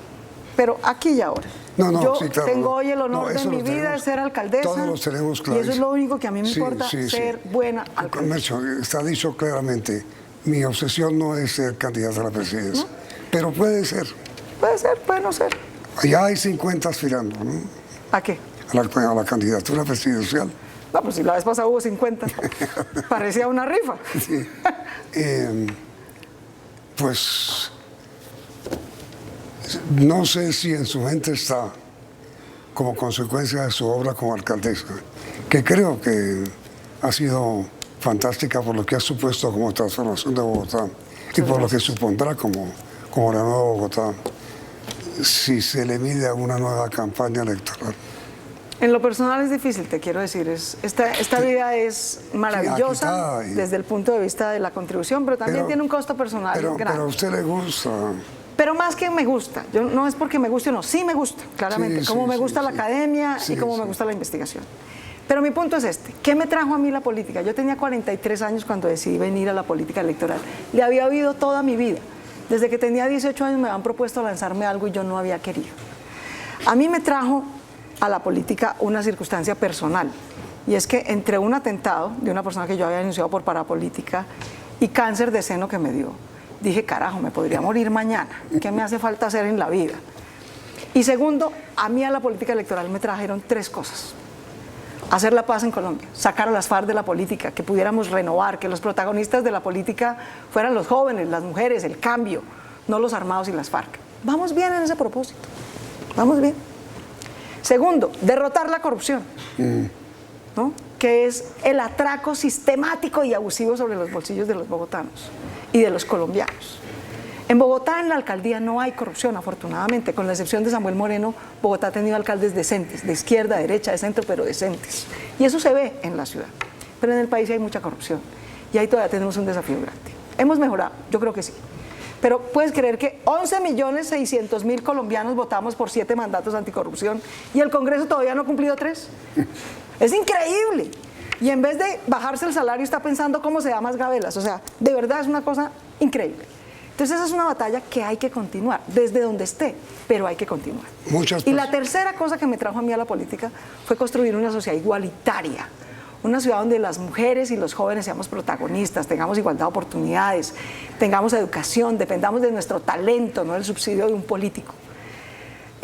Pero aquí y ahora. Yo tengo hoy el honor de mi vida de ser alcaldesa. Todos los tenemos claro. Y eso es lo único que a mí me importa, ser buena alcaldesa. Está dicho claramente, mi obsesión no es ser candidata a la presidencia, ¿no? Pero puede ser. Puede ser, puede no ser. Ya hay 50 aspirando, ¿no? ¿A qué? A la candidatura presidencial. No, pues si la vez pasada hubo 50, parecía una rifa. Sí. Pues no sé si en su mente está, como consecuencia de su obra como alcaldesa, que creo que ha sido fantástica por lo que ha supuesto como transformación de Bogotá y por lo que supondrá como la nueva Bogotá, si se le mide a una nueva campaña electoral. En lo personal es difícil, te quiero decir. Esta vida es maravillosa desde el punto de vista de la contribución, pero también tiene un costo personal grande. Pero a usted le gusta. Pero más que me gusta, yo no es porque me guste o no, sí me gusta, claramente, como me gusta la academia y como me gusta la investigación. Pero mi punto es este, ¿qué me trajo a mí la política? Yo tenía 43 años cuando decidí venir a la política electoral. Le había oído toda mi vida. Desde que tenía 18 años me habían propuesto lanzarme algo y yo no había querido. A mí me trajo a la política una circunstancia personal, y es que entre un atentado de una persona que yo había denunciado por parapolítica y cáncer de seno que me dio, dije, carajo, me podría morir mañana, ¿qué me hace falta hacer en la vida? Y segundo, a mí a la política electoral me trajeron 3 cosas. Hacer la paz en Colombia, sacar a las FARC de la política, que pudiéramos renovar, que los protagonistas de la política fueran los jóvenes, las mujeres, el cambio, no los armados y las FARC. Vamos bien en ese propósito, vamos bien. Segundo, derrotar la corrupción, ¿no? Que es el atraco sistemático y abusivo sobre los bolsillos de los bogotanos y de los colombianos. En Bogotá, en la alcaldía, no hay corrupción, afortunadamente, con la excepción de Samuel Moreno. Bogotá ha tenido alcaldes decentes, de izquierda, derecha, de centro, pero decentes. Y eso se ve en la ciudad. Pero en el país hay mucha corrupción y ahí todavía tenemos un desafío grande. ¿Hemos mejorado? Yo creo que sí. Pero puedes creer que 11.600.000 colombianos votamos por 7 mandatos anticorrupción y el Congreso todavía no ha cumplido 3. Es increíble. Y en vez de bajarse el salario está pensando cómo se da más gabelas. O sea, de verdad es una cosa increíble. Entonces esa es una batalla que hay que continuar, desde donde esté, pero hay que continuar. Y la tercera cosa que me trajo a mí a la política fue construir una sociedad igualitaria, una ciudad donde las mujeres y los jóvenes seamos protagonistas, tengamos igualdad de oportunidades, tengamos educación, dependamos de nuestro talento, no del subsidio de un político.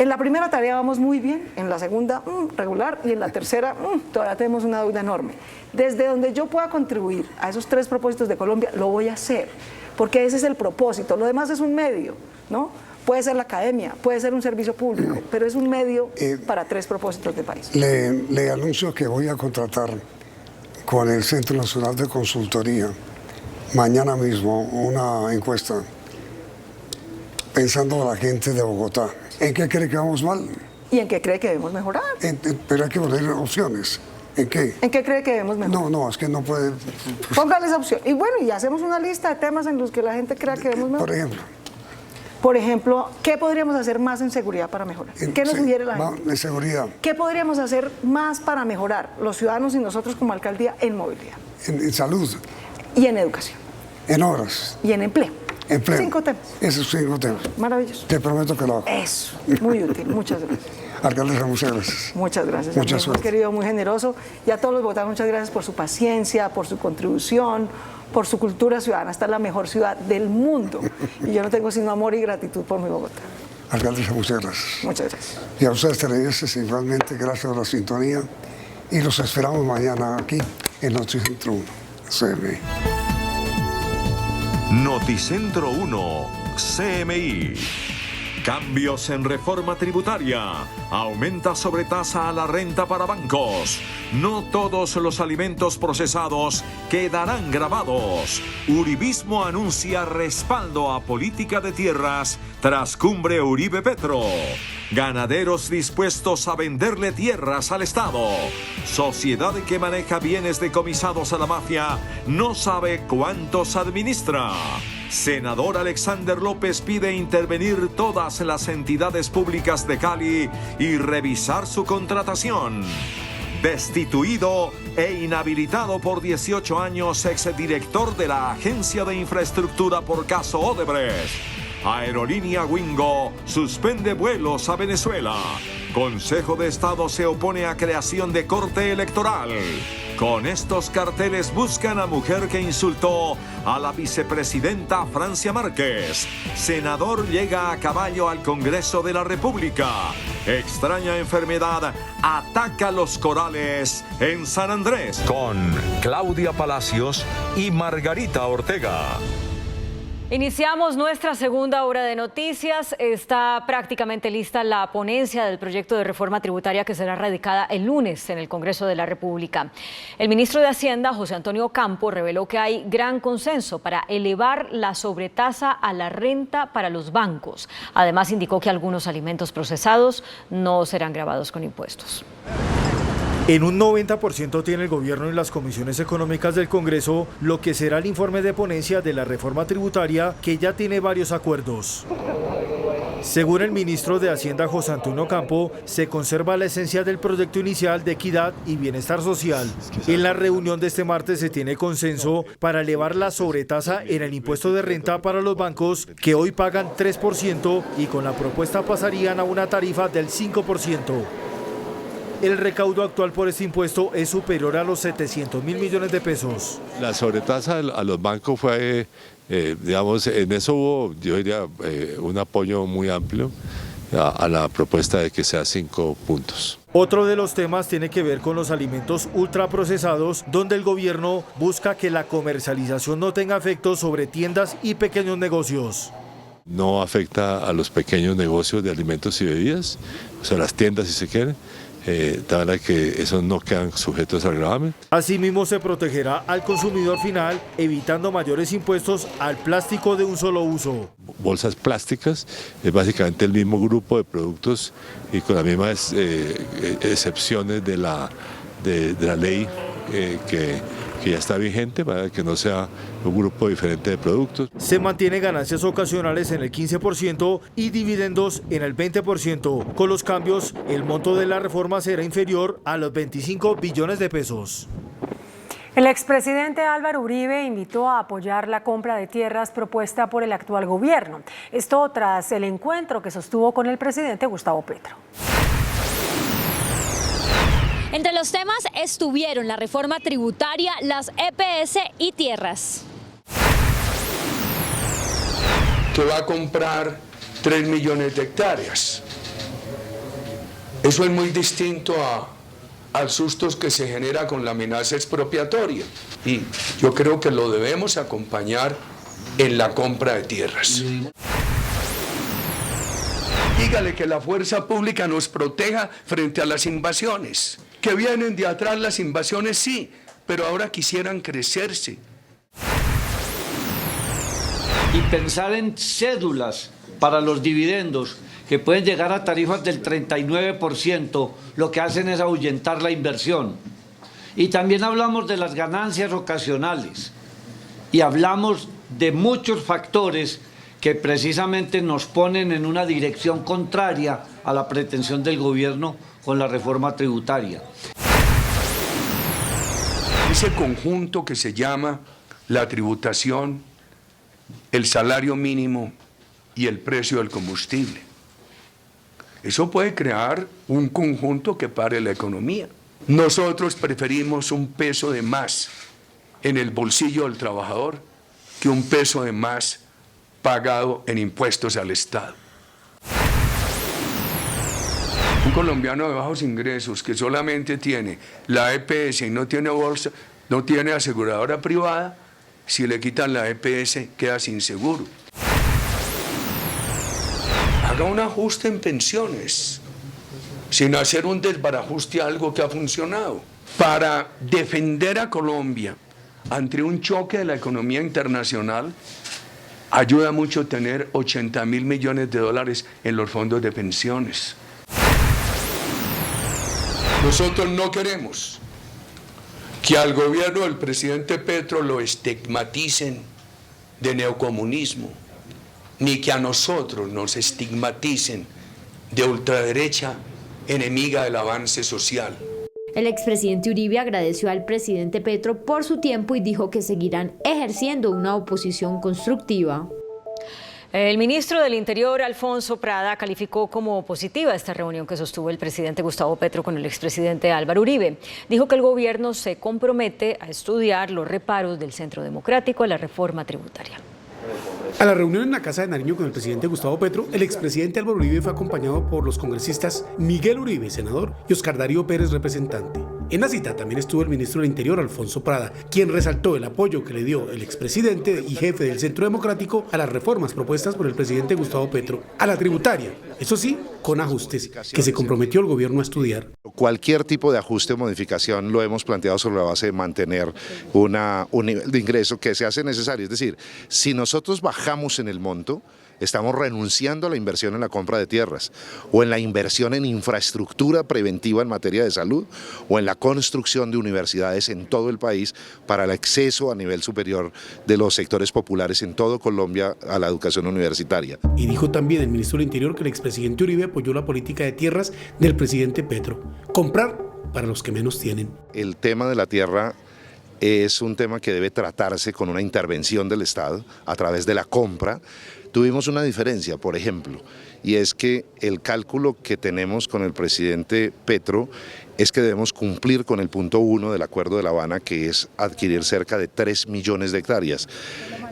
En la primera tarea vamos muy bien, en la segunda regular y en la tercera todavía tenemos una deuda enorme. Desde donde yo pueda contribuir a esos 3 propósitos de Colombia, lo voy a hacer, porque ese es el propósito. Lo demás es un medio, ¿no? Puede ser la academia, puede ser un servicio público, pero es un medio para 3 propósitos de país. Le anuncio que voy a contratar con el Centro Nacional de Consultoría mañana mismo una encuesta pensando a la gente de Bogotá. ¿En qué cree que vamos mal? ¿Y en qué cree que debemos mejorar? Pero hay que poner opciones. ¿En qué? ¿En qué cree que debemos mejorar? No, es que no puede... Póngale esa opción. Y bueno, y hacemos una lista de temas en los que la gente crea que debemos mejorar. Por ejemplo, ¿qué podríamos hacer más en seguridad para mejorar? ¿Qué nos sugiere la gente? En seguridad. ¿Qué podríamos hacer más para mejorar los ciudadanos y nosotros como alcaldía en movilidad? En salud. Y en educación. En obras. Y en empleo. 5 temas. Esos 5 temas. Maravilloso. Te prometo que lo hago. Eso, muy útil. Muchas gracias. Alcaldesa, muchas gracias. Muchas gracias. Mucha suerte. Muy querido, muy generoso. Y a todos los bogotanos, muchas gracias por su paciencia, por su contribución, por su cultura ciudadana. Esta es la mejor ciudad del mundo. Y yo no tengo sino amor y gratitud por mi Bogotá. Alcaldesa, muchas gracias. Muchas gracias. Y a ustedes televidentes, igualmente, gracias por la sintonía. Y los esperamos mañana aquí en Noticentro 1. CMI. Noticentro 1, CMI. Cambios en reforma tributaria. Aumenta sobretasa a la renta para bancos. No todos los alimentos procesados quedarán gravados. Uribismo anuncia respaldo a política de tierras tras cumbre Uribe Petro. Ganaderos dispuestos a venderle tierras al Estado. Sociedad que maneja bienes decomisados a la mafia no sabe cuántos administra. Senador Alexander López pide intervenir todas las entidades públicas de Cali y revisar su contratación. Destituido e inhabilitado por 18 años exdirector de la Agencia de Infraestructura por caso Odebrecht. Aerolínea Wingo suspende vuelos a Venezuela. Consejo de Estado se opone a creación de corte electoral. Con estos carteles buscan a mujer que insultó a la vicepresidenta Francia Márquez. Senador llega a caballo al Congreso de la República. Extraña enfermedad ataca los corales en San Andrés. Con Claudia Palacios y Margarita Ortega. Iniciamos nuestra segunda hora de noticias. Está prácticamente lista la ponencia del proyecto de reforma tributaria que será radicada el lunes en el Congreso de la República. El ministro de Hacienda, José Antonio Campo, reveló que hay gran consenso para elevar la sobretasa a la renta para los bancos. Además, indicó que algunos alimentos procesados no serán gravados con impuestos. En un 90% tiene el gobierno y las comisiones económicas del Congreso lo que será el informe de ponencia de la reforma tributaria, que ya tiene varios acuerdos. Según el ministro de Hacienda José Antonio Campo, se conserva la esencia del proyecto inicial de equidad y bienestar social. En la reunión de este martes se tiene consenso para elevar la sobretasa en el impuesto de renta para los bancos, que hoy pagan 3% y con la propuesta pasarían a una tarifa del 5%. El recaudo actual por este impuesto es superior a los 700.000 millones de pesos. La sobretasa a los bancos fue, digamos, en eso hubo, yo diría, un apoyo muy amplio a la propuesta de que sea 5 puntos. Otro de los temas tiene que ver con los alimentos ultraprocesados, donde el gobierno busca que la comercialización no tenga efectos sobre tiendas y pequeños negocios. No afecta a los pequeños negocios de alimentos y bebidas, o sea, las tiendas si se quiere. De manera que esos no quedan sujetos al gravamen. Asimismo, se protegerá al consumidor final, evitando mayores impuestos al plástico de un solo uso. Bolsas plásticas es básicamente el mismo grupo de productos y con las mismas excepciones de la ley que ya está vigente, para que no sea un grupo diferente de productos. Se mantiene ganancias ocasionales en el 15% y dividendos en el 20%. Con los cambios, el monto de la reforma será inferior a los 25 billones de pesos. El expresidente Álvaro Uribe invitó a apoyar la compra de tierras propuesta por el actual gobierno. Esto tras el encuentro que sostuvo con el presidente Gustavo Petro. Entre los temas estuvieron la reforma tributaria, las EPS y tierras. Que va a comprar 3 millones de hectáreas. Eso es muy distinto al susto que se genera con la amenaza expropiatoria. Y yo creo que lo debemos acompañar en la compra de tierras. Dígale que la fuerza pública nos proteja frente a las invasiones. Que vienen de atrás las invasiones, sí, pero ahora quisieran crecerse. Y pensar en cédulas para los dividendos, que pueden llegar a tarifas del 39%, lo que hacen es ahuyentar la inversión. Y también hablamos de las ganancias ocasionales. Y hablamos de muchos factores que precisamente nos ponen en una dirección contraria a la pretensión del gobierno con la reforma tributaria. Ese conjunto que se llama la tributación, el salario mínimo y el precio del combustible. Eso puede crear un conjunto que pare la economía. Nosotros preferimos un peso de más en el bolsillo del trabajador que un peso de más pagado en impuestos al Estado. Un colombiano de bajos ingresos que solamente tiene la EPS y no tiene bolsa, no tiene aseguradora privada, si le quitan la EPS queda sin seguro. Haga un ajuste en pensiones, sin hacer un desbarajuste a algo que ha funcionado. Para defender a Colombia ante un choque de la economía internacional, ayuda mucho tener 80.000 millones de dólares en los fondos de pensiones. Nosotros no queremos que al gobierno del presidente Petro lo estigmaticen de neocomunismo, ni que a nosotros nos estigmaticen de ultraderecha enemiga del avance social. El expresidente Uribe agradeció al presidente Petro por su tiempo y dijo que seguirán ejerciendo una oposición constructiva. El ministro del Interior, Alfonso Prada, calificó como positiva esta reunión que sostuvo el presidente Gustavo Petro con el expresidente Álvaro Uribe. Dijo que el gobierno se compromete a estudiar los reparos del Centro Democrático a la reforma tributaria. A la reunión en la Casa de Nariño con el presidente Gustavo Petro, el expresidente Álvaro Uribe fue acompañado por los congresistas Miguel Uribe, senador, y Oscar Darío Pérez, representante. En la cita también estuvo el ministro del Interior, Alfonso Prada, quien resaltó el apoyo que le dio el expresidente y jefe del Centro Democrático a las reformas propuestas por el presidente Gustavo Petro, a la tributaria, eso sí, con ajustes que se comprometió el gobierno a estudiar. Cualquier tipo de ajuste o modificación lo hemos planteado sobre la base de mantener un nivel de ingreso que se hace necesario. Es decir, si nosotros bajamos en el monto, estamos renunciando a la inversión en la compra de tierras, o en la inversión en infraestructura preventiva en materia de salud, o en la construcción de universidades en todo el país para el acceso a nivel superior de los sectores populares en todo Colombia a la educación universitaria. Y dijo también el ministro del Interior que el expresidente Uribe apoyó la política de tierras del presidente Petro. Comprar para los que menos tienen. El tema de la tierra es un tema que debe tratarse con una intervención del Estado a través de la compra. Tuvimos una diferencia, por ejemplo, y es que el cálculo que tenemos con el presidente Petro es que debemos cumplir con el punto 1 del Acuerdo de La Habana, que es adquirir cerca de 3 millones de hectáreas.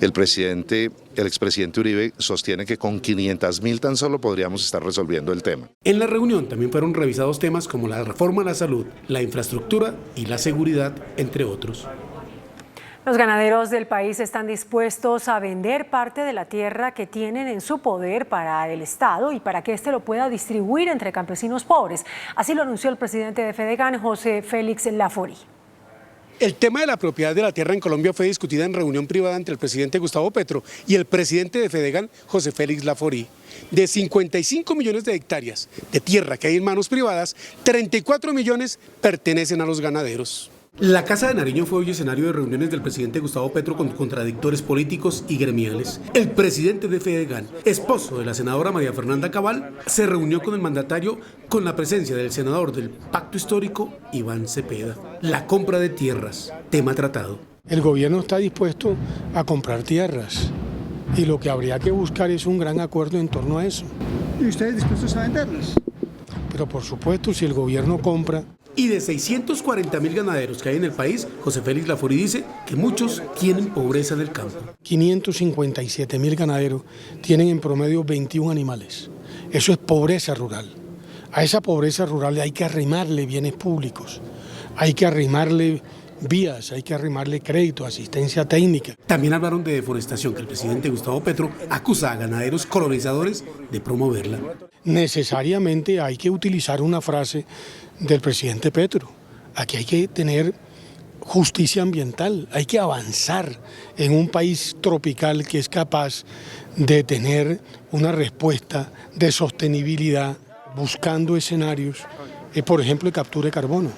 El expresidente Uribe sostiene que con 500.000 tan solo podríamos estar resolviendo el tema. En la reunión también fueron revisados temas como la reforma a la salud, la infraestructura y la seguridad, entre otros. Los ganaderos del país están dispuestos a vender parte de la tierra que tienen en su poder para el Estado y para que éste lo pueda distribuir entre campesinos pobres. Así lo anunció el presidente de Fedegan, José Félix Laforí. El tema de la propiedad de la tierra en Colombia fue discutida en reunión privada entre el presidente Gustavo Petro y el presidente de Fedegan, José Félix Laforí. De 55 millones de hectáreas de tierra que hay en manos privadas, 34 millones pertenecen a los ganaderos. La Casa de Nariño fue hoy escenario de reuniones del presidente Gustavo Petro con contradictores políticos y gremiales. El presidente de Fedegan, esposo de la senadora María Fernanda Cabal, se reunió con el mandatario con la presencia del senador del Pacto Histórico, Iván Cepeda. La compra de tierras, tema tratado. El gobierno está dispuesto a comprar tierras y lo que habría que buscar es un gran acuerdo en torno a eso. ¿Y ustedes dispuestos a venderlas? Pero por supuesto, si el gobierno compra. Y de 640.000 ganaderos que hay en el país, José Félix Laforí dice que muchos tienen pobreza en el campo. 557.000 ganaderos tienen en promedio 21 animales. Eso es pobreza rural. A esa pobreza rural hay que arrimarle bienes públicos, hay que arrimarle vías, hay que arrimarle crédito, asistencia técnica. También hablaron de deforestación, que el presidente Gustavo Petro acusa a ganaderos colonizadores de promoverla. Necesariamente hay que utilizar una frase del presidente Petro. Aquí hay que tener justicia ambiental, hay que avanzar en un país tropical que es capaz de tener una respuesta de sostenibilidad, buscando escenarios, por ejemplo, de captura de carbono.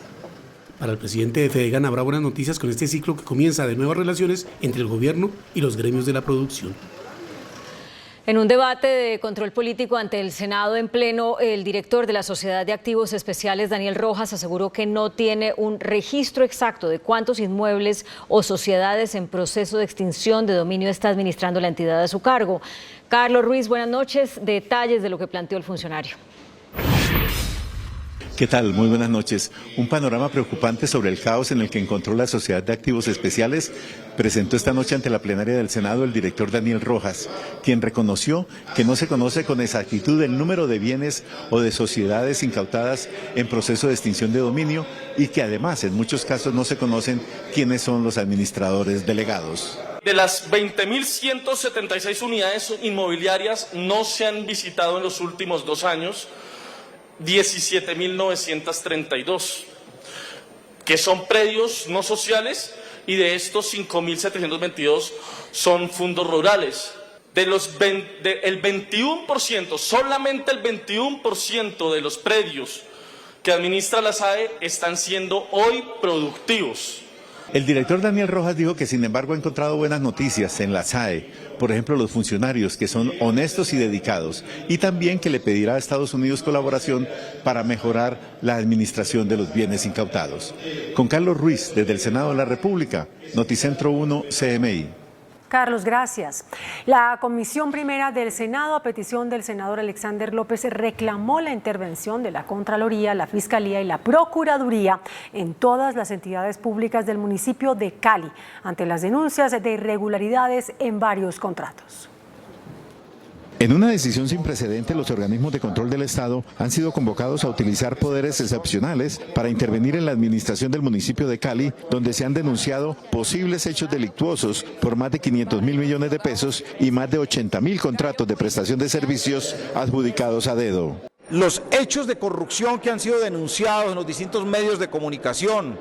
Para el presidente de Fedegan habrá buenas noticias con este ciclo que comienza de nuevas relaciones entre el gobierno y los gremios de la producción. En un debate de control político ante el Senado en pleno, el director de la Sociedad de Activos Especiales, Daniel Rojas, aseguró que no tiene un registro exacto de cuántos inmuebles o sociedades en proceso de extinción de dominio está administrando la entidad a su cargo. Carlos Ruiz, buenas noches. Detalles de lo que planteó el funcionario. ¿Qué tal? Muy buenas noches. Un panorama preocupante sobre el caos en el que encontró la Sociedad de Activos Especiales presentó esta noche ante la plenaria del Senado el director Daniel Rojas, quien reconoció que no se conoce con exactitud el número de bienes o de sociedades incautadas en proceso de extinción de dominio y que además en muchos casos no se conocen quiénes son los administradores delegados. De las 20.176 unidades inmobiliarias no se han visitado en los últimos 2 años, 17.932, que son predios no sociales, y de estos 5.722 son fondos rurales. El 21%, solamente el 21% de los predios que administra la SAE están siendo hoy productivos. El director Daniel Rojas dijo que sin embargo ha encontrado buenas noticias en la SAE, por ejemplo los funcionarios que son honestos y dedicados, y también que le pedirá a Estados Unidos colaboración para mejorar la administración de los bienes incautados. Con Carlos Ruiz, desde el Senado de la República, Noticentro 1 CMI. Carlos, gracias. La Comisión Primera del Senado, a petición del senador Alexander López, reclamó la intervención de la Contraloría, la Fiscalía y la Procuraduría en todas las entidades públicas del municipio de Cali ante las denuncias de irregularidades en varios contratos. En una decisión sin precedente, los organismos de control del Estado han sido convocados a utilizar poderes excepcionales para intervenir en la administración del municipio de Cali, donde se han denunciado posibles hechos delictuosos por más de 500.000 millones de pesos y más de 80.000 contratos de prestación de servicios adjudicados a dedo. Los hechos de corrupción que han sido denunciados en los distintos medios de comunicación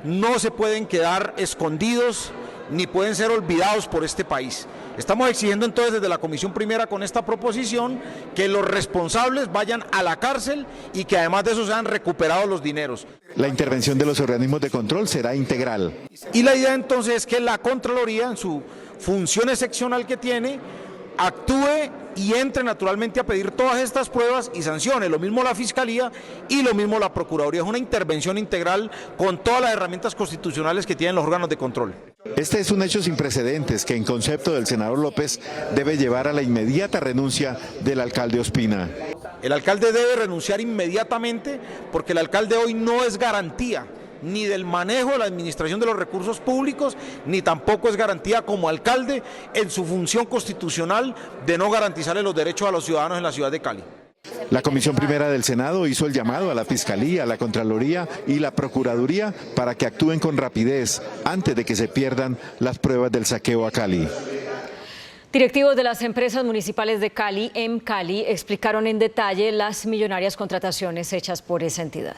no se pueden quedar escondidos ni pueden ser olvidados por este país. Estamos exigiendo entonces desde la Comisión Primera con esta proposición que los responsables vayan a la cárcel y que además de eso sean recuperados los dineros. La intervención de los organismos de control será integral. Y la idea entonces es que la Contraloría, en su función excepcional que tiene, actúe y entre naturalmente a pedir todas estas pruebas y sancione, lo mismo la Fiscalía y lo mismo la Procuraduría. Es una intervención integral con todas las herramientas constitucionales que tienen los órganos de control. Este es un hecho sin precedentes que en concepto del senador López debe llevar a la inmediata renuncia del alcalde Ospina. El alcalde debe renunciar inmediatamente porque el alcalde hoy no es garantía ni del manejo de la administración de los recursos públicos, ni tampoco es garantía como alcalde en su función constitucional de no garantizarle los derechos a los ciudadanos en la ciudad de Cali. La Comisión Primera del Senado hizo el llamado a la Fiscalía, a la Contraloría y la Procuraduría para que actúen con rapidez antes de que se pierdan las pruebas del saqueo a Cali. Directivos de las empresas municipales de Cali, Cali, explicaron en detalle las millonarias contrataciones hechas por esa entidad.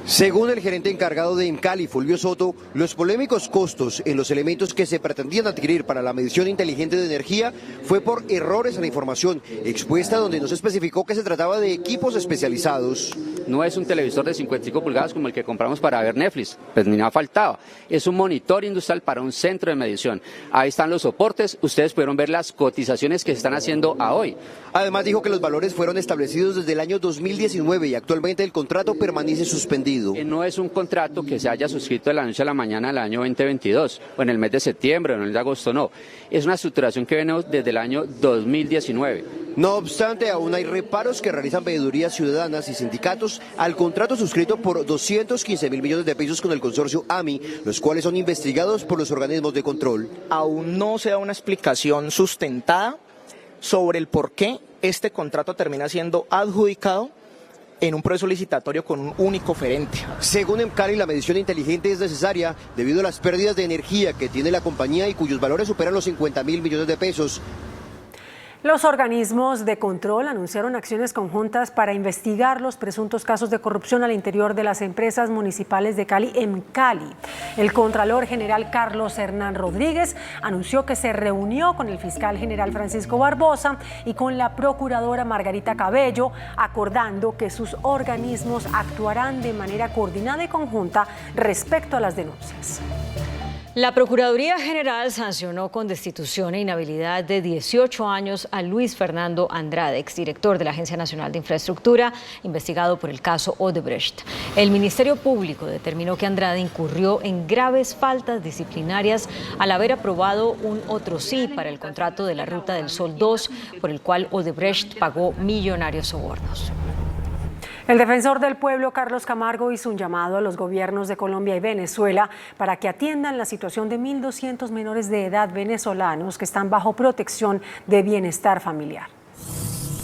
Según el gerente encargado de Cali, Fulvio Soto, los polémicos costos en los elementos que se pretendían adquirir para la medición inteligente de energía fue por errores en la información expuesta, donde no se especificó que se trataba de equipos especializados. No es un televisor de 55 pulgadas como el que compramos para ver Netflix, pues ni nada faltaba. Es un monitor industrial para un centro de medición. Ahí están los soportes, ustedes pudieron ver las cotizaciones que se están haciendo a hoy. Además dijo que los valores fueron establecidos desde el año 2019 y actualmente el contrato permanece suspendido. No es un contrato que se haya suscrito de la noche a la mañana del año 2022, o en el mes de septiembre, o en el de agosto, no. Es una estructuración que viene desde el año 2019. No obstante, aún hay reparos que realizan veedurías ciudadanas y sindicatos al contrato suscrito por 215.000 millones de pesos con el consorcio AMI, los cuales son investigados por los organismos de control. Aún no se da una explicación sustentada sobre el por qué este contrato termina siendo adjudicado en un proceso licitatorio con un único oferente. Según Cali, la medición inteligente es necesaria debido a las pérdidas de energía que tiene la compañía y cuyos valores superan los 50.000 millones de pesos. Los organismos de control anunciaron acciones conjuntas para investigar los presuntos casos de corrupción al interior de las empresas municipales de Cali, Cali. El Contralor General Carlos Hernán Rodríguez anunció que se reunió con el fiscal general Francisco Barbosa y con la procuradora Margarita Cabello, acordando que sus organismos actuarán de manera coordinada y conjunta respecto a las denuncias. La Procuraduría General sancionó con destitución e inhabilidad de 18 años a Luis Fernando Andrade, exdirector de la Agencia Nacional de Infraestructura, investigado por el caso Odebrecht. El Ministerio Público determinó que Andrade incurrió en graves faltas disciplinarias al haber aprobado un otro sí para el contrato de la Ruta del Sol 2, por el cual Odebrecht pagó millonarios sobornos. El defensor del pueblo, Carlos Camargo, hizo un llamado a los gobiernos de Colombia y Venezuela para que atiendan la situación de 1.200 menores de edad venezolanos que están bajo protección de bienestar familiar.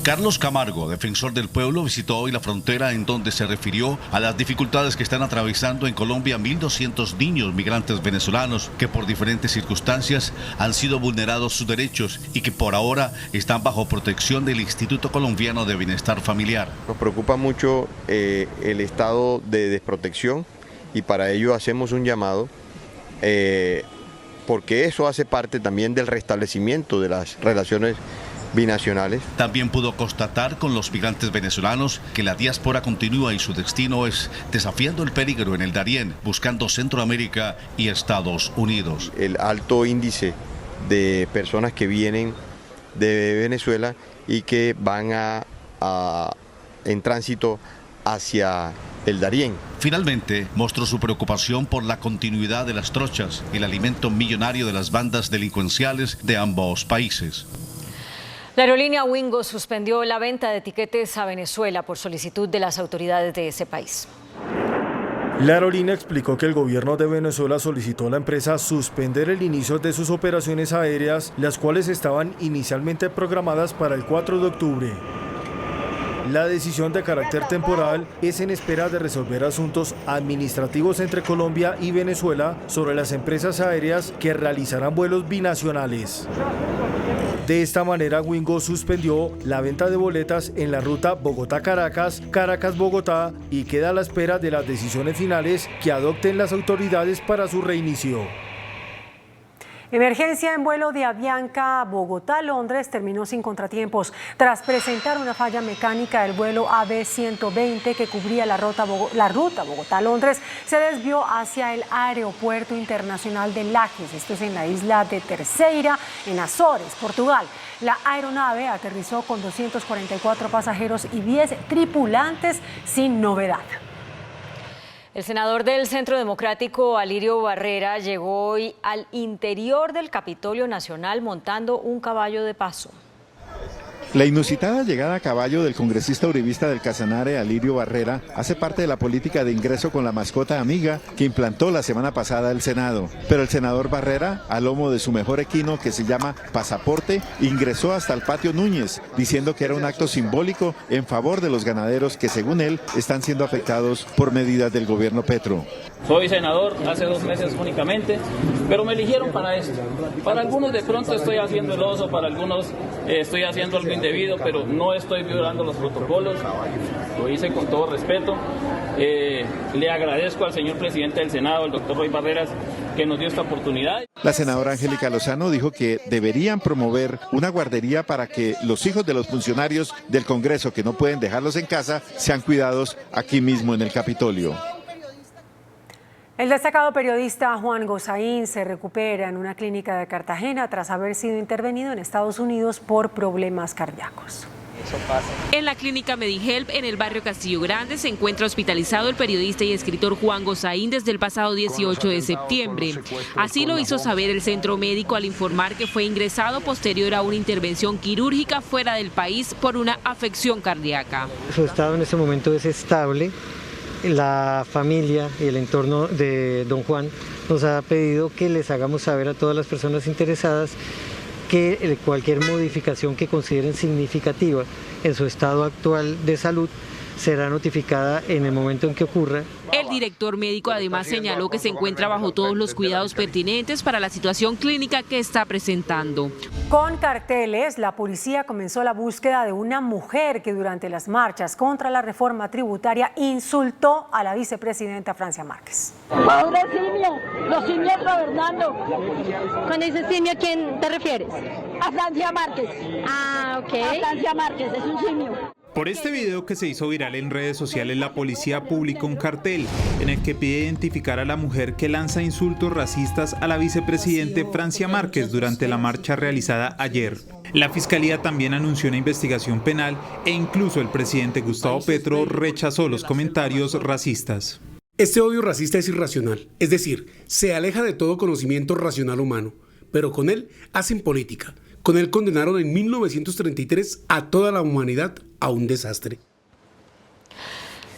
Carlos Camargo, defensor del pueblo, visitó hoy la frontera, en donde se refirió a las dificultades que están atravesando en Colombia 1.200 niños migrantes venezolanos que por diferentes circunstancias han sido vulnerados sus derechos y que por ahora están bajo protección del Instituto Colombiano de Bienestar Familiar. Nos preocupa mucho el estado de desprotección y para ello hacemos un llamado porque eso hace parte también del restablecimiento de las relaciones binacionales. También pudo constatar con los migrantes venezolanos que la diáspora continúa y su destino es desafiando el peligro en el Darién, buscando Centroamérica y Estados Unidos. El alto índice de personas que vienen de Venezuela y que van en tránsito hacia el Darién. Finalmente, mostró su preocupación por la continuidad de las trochas, el alimento millonario de las bandas delincuenciales de ambos países. La aerolínea Wingo suspendió la venta de tiquetes a Venezuela por solicitud de las autoridades de ese país. La aerolínea explicó que el gobierno de Venezuela solicitó a la empresa suspender el inicio de sus operaciones aéreas, las cuales estaban inicialmente programadas para el 4 de octubre. La decisión de carácter temporal es en espera de resolver asuntos administrativos entre Colombia y Venezuela sobre las empresas aéreas que realizarán vuelos binacionales. De esta manera, Wingo suspendió la venta de boletas en la ruta Bogotá-Caracas, Caracas-Bogotá y queda a la espera de las decisiones finales que adopten las autoridades para su reinicio. Emergencia en vuelo de Avianca Bogotá-Londres terminó sin contratiempos tras presentar una falla mecánica. El vuelo AB120 que cubría la ruta Bogotá-Londres se desvió hacia el Aeropuerto Internacional de Lajes. Esto es en la isla de Terceira, en Azores, Portugal. La aeronave aterrizó con 244 pasajeros y 10 tripulantes sin novedad. El senador del Centro Democrático, Alirio Barrera, llegó hoy al interior del Capitolio Nacional montando un caballo de paso. La inusitada llegada a caballo del congresista uribista del Casanare, Alirio Barrera, hace parte de la política de ingreso con la mascota amiga que implantó la semana pasada el Senado. Pero el senador Barrera, a lomo de su mejor equino que se llama Pasaporte, ingresó hasta el patio Núñez, diciendo que era un acto simbólico en favor de los ganaderos que, según él, están siendo afectados por medidas del gobierno Petro. Soy senador hace 2 meses únicamente, pero me eligieron para esto. Para algunos de pronto estoy haciendo el oso, para algunos estoy haciendo algo indebido, pero no estoy violando los protocolos. Lo hice con todo respeto. Le agradezco al señor presidente del Senado, el doctor Roy Barreras, que nos dio esta oportunidad. La senadora Angélica Lozano dijo que deberían promover una guardería para que los hijos de los funcionarios del Congreso que no pueden dejarlos en casa sean cuidados aquí mismo en el Capitolio. El destacado periodista Juan Gozaín se recupera en una clínica de Cartagena tras haber sido intervenido en Estados Unidos por problemas cardíacos. En la clínica Medihelp en el barrio Castillo Grande se encuentra hospitalizado el periodista y escritor Juan Gozaín desde el pasado 18 de septiembre. Así lo hizo saber el centro médico al informar que fue ingresado posterior a una intervención quirúrgica fuera del país por una afección cardíaca. Su estado en este momento es estable. La familia y el entorno de don Juan nos ha pedido que les hagamos saber a todas las personas interesadas que cualquier modificación que consideren significativa en su estado actual de salud será notificada en el momento en que ocurra. El director médico además señaló que se encuentra bajo todos los cuidados pertinentes para la situación clínica que está presentando. Con carteles, la policía comenzó la búsqueda de una mujer que durante las marchas contra la reforma tributaria insultó a la vicepresidenta Francia Márquez. Ahora simio, los simios gobernando. Cuando dices simio, ¿a quién te refieres? A Francia Márquez. Ah, ok. A Francia Márquez, es un simio. Por este video que se hizo viral en redes sociales, la policía publicó un cartel en el que pide identificar a la mujer que lanza insultos racistas a la vicepresidente Francia Márquez durante la marcha realizada ayer. La fiscalía también anunció una investigación penal e incluso el presidente Gustavo Petro rechazó los comentarios racistas. Este odio racista es irracional, es decir, se aleja de todo conocimiento racional humano, pero con él hacen política. Con él condenaron en 1933 a toda la humanidad a un desastre.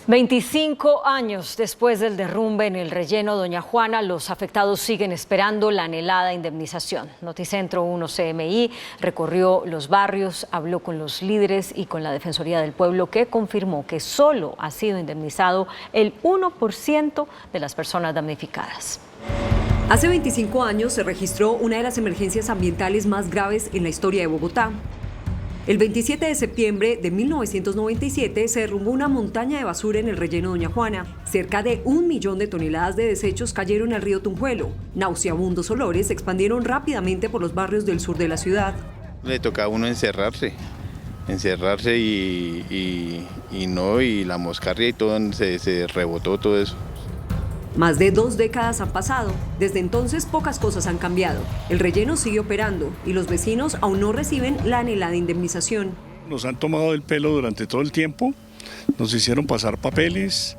25 años después del derrumbe en el relleno Doña Juana, los afectados siguen esperando la anhelada indemnización. Noticentro 1 CMI recorrió los barrios, habló con los líderes y con la Defensoría del Pueblo, que confirmó que solo ha sido indemnizado el 1% de las personas damnificadas. Hace 25 años se registró una de las emergencias ambientales más graves en la historia de Bogotá. El 27 de septiembre de 1997 se derrumbó una montaña de basura en el relleno Doña Juana. Cerca de 1 millón de toneladas de desechos cayeron al río Tunjuelo. Nauseabundos olores se expandieron rápidamente por los barrios del sur de la ciudad. Le toca a uno encerrarse y la moscarria y todo, se rebotó todo eso. Más de 2 décadas han pasado. Desde entonces pocas cosas han cambiado. El relleno sigue operando y los vecinos aún no reciben la anhelada indemnización. Nos han tomado el pelo durante todo el tiempo, nos hicieron pasar papeles.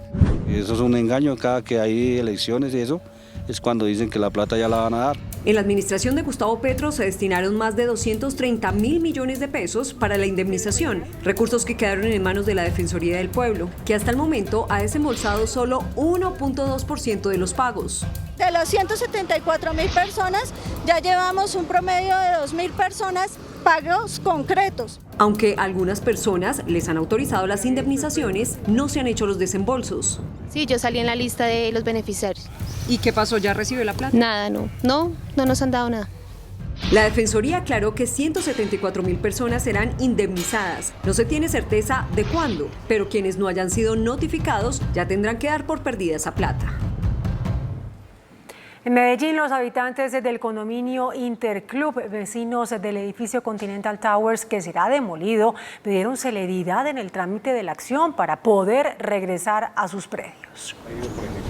Eso es un engaño, cada que hay elecciones y eso es cuando dicen que la plata ya la van a dar. En la administración de Gustavo Petro se destinaron más de 230.000 millones de pesos para la indemnización, recursos que quedaron en manos de la Defensoría del Pueblo, que hasta el momento ha desembolsado solo 1.2% de los pagos. De las 174.000 personas, ya llevamos un promedio de 2.000 personas pagos concretos. Aunque algunas personas les han autorizado las indemnizaciones, no se han hecho los desembolsos. Sí, yo salí en la lista de los beneficiarios. ¿Y qué pasó? ¿Ya recibió la plata? Nada, no nos han dado nada. La Defensoría aclaró que 174.000 personas serán indemnizadas. No se tiene certeza de cuándo, pero quienes no hayan sido notificados ya tendrán que dar por perdida esa plata. En Medellín, los habitantes del condominio Interclub, vecinos del edificio Continental Towers, que será demolido, pidieron celeridad en el trámite de la acción para poder regresar a sus predios.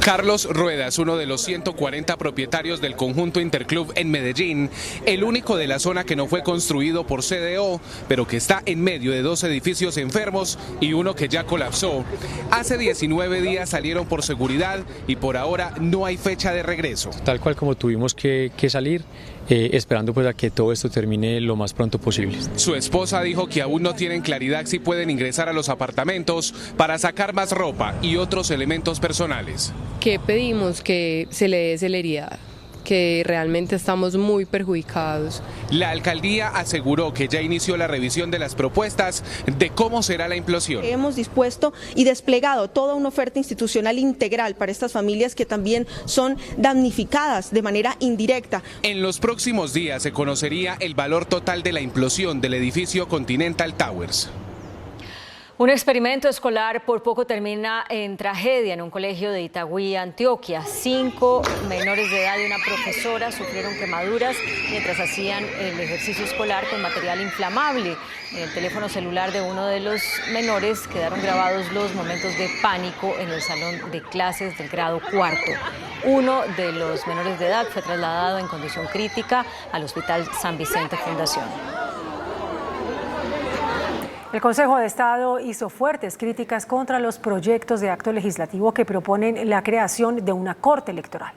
Carlos Rueda es uno de los 140 propietarios del conjunto Interclub en Medellín, el único de la zona que no fue construido por CDO, pero que está en medio de 2 edificios enfermos y uno que ya colapsó. Hace 19 días salieron por seguridad y por ahora no hay fecha de regreso. Tal cual como tuvimos que salir, esperando pues a que todo esto termine lo más pronto posible. Su esposa dijo que aún no tienen claridad si pueden ingresar a los apartamentos para sacar más ropa y otros elementos personales. ¿Qué pedimos? Que se le dé celeridad, que realmente estamos muy perjudicados. La alcaldía aseguró que ya inició la revisión de las propuestas de cómo será la implosión. Hemos dispuesto y desplegado toda una oferta institucional integral para estas familias que también son damnificadas de manera indirecta. En los próximos días se conocería el valor total de la implosión del edificio Continental Towers. Un experimento escolar por poco termina en tragedia en un colegio de Itagüí, Antioquia. 5 menores de edad y una profesora sufrieron quemaduras mientras hacían el ejercicio escolar con material inflamable. En el teléfono celular de uno de los menores quedaron grabados los momentos de pánico en el salón de clases del grado 4. Uno de los menores de edad fue trasladado en condición crítica al Hospital San Vicente Fundación. El Consejo de Estado hizo fuertes críticas contra los proyectos de acto legislativo que proponen la creación de una corte electoral.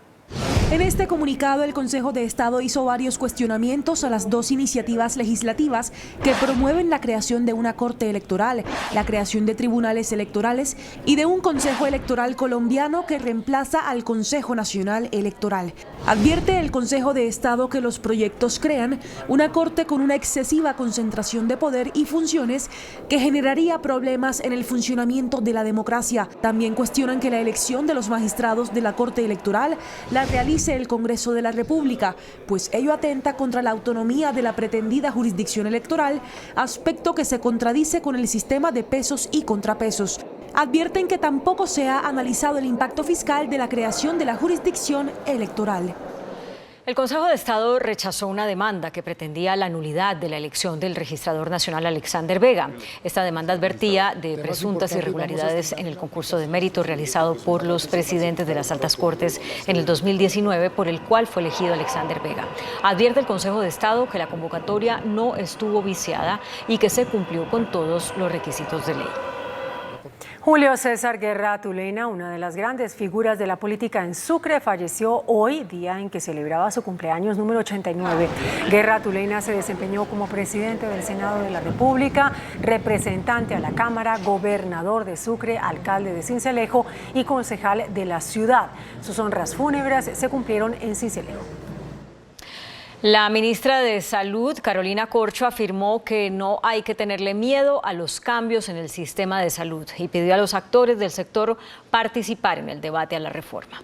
En este comunicado, el Consejo de Estado hizo varios cuestionamientos a las 2 iniciativas legislativas que promueven la creación de una corte electoral, la creación de tribunales electorales y de un Consejo Electoral colombiano que reemplaza al Consejo Nacional Electoral. Advierte el Consejo de Estado que los proyectos crean una corte con una excesiva concentración de poder y funciones que generaría problemas en el funcionamiento de la democracia. También cuestionan que la elección de los magistrados de la Corte Electoral la realice el Congreso de la República, pues ello atenta contra la autonomía de la pretendida jurisdicción electoral, aspecto que se contradice con el sistema de pesos y contrapesos. Advierten que tampoco se ha analizado el impacto fiscal de la creación de la jurisdicción electoral. El Consejo de Estado rechazó una demanda que pretendía la nulidad de la elección del registrador nacional Alexander Vega. Esta demanda advertía de presuntas irregularidades en el concurso de mérito realizado por los presidentes de las altas cortes en el 2019, por el cual fue elegido Alexander Vega. Advierte el Consejo de Estado que la convocatoria no estuvo viciada y que se cumplió con todos los requisitos de ley. Julio César Guerra Tulena, una de las grandes figuras de la política en Sucre, falleció hoy, día en que celebraba su cumpleaños número 89. Guerra Tulena se desempeñó como presidente del Senado de la República, representante a la Cámara, gobernador de Sucre, alcalde de Sincelejo y concejal de la ciudad. Sus honras fúnebres se cumplieron en Sincelejo. La ministra de Salud, Carolina Corcho, afirmó que no hay que tenerle miedo a los cambios en el sistema de salud y pidió a los actores del sector participar en el debate a la reforma.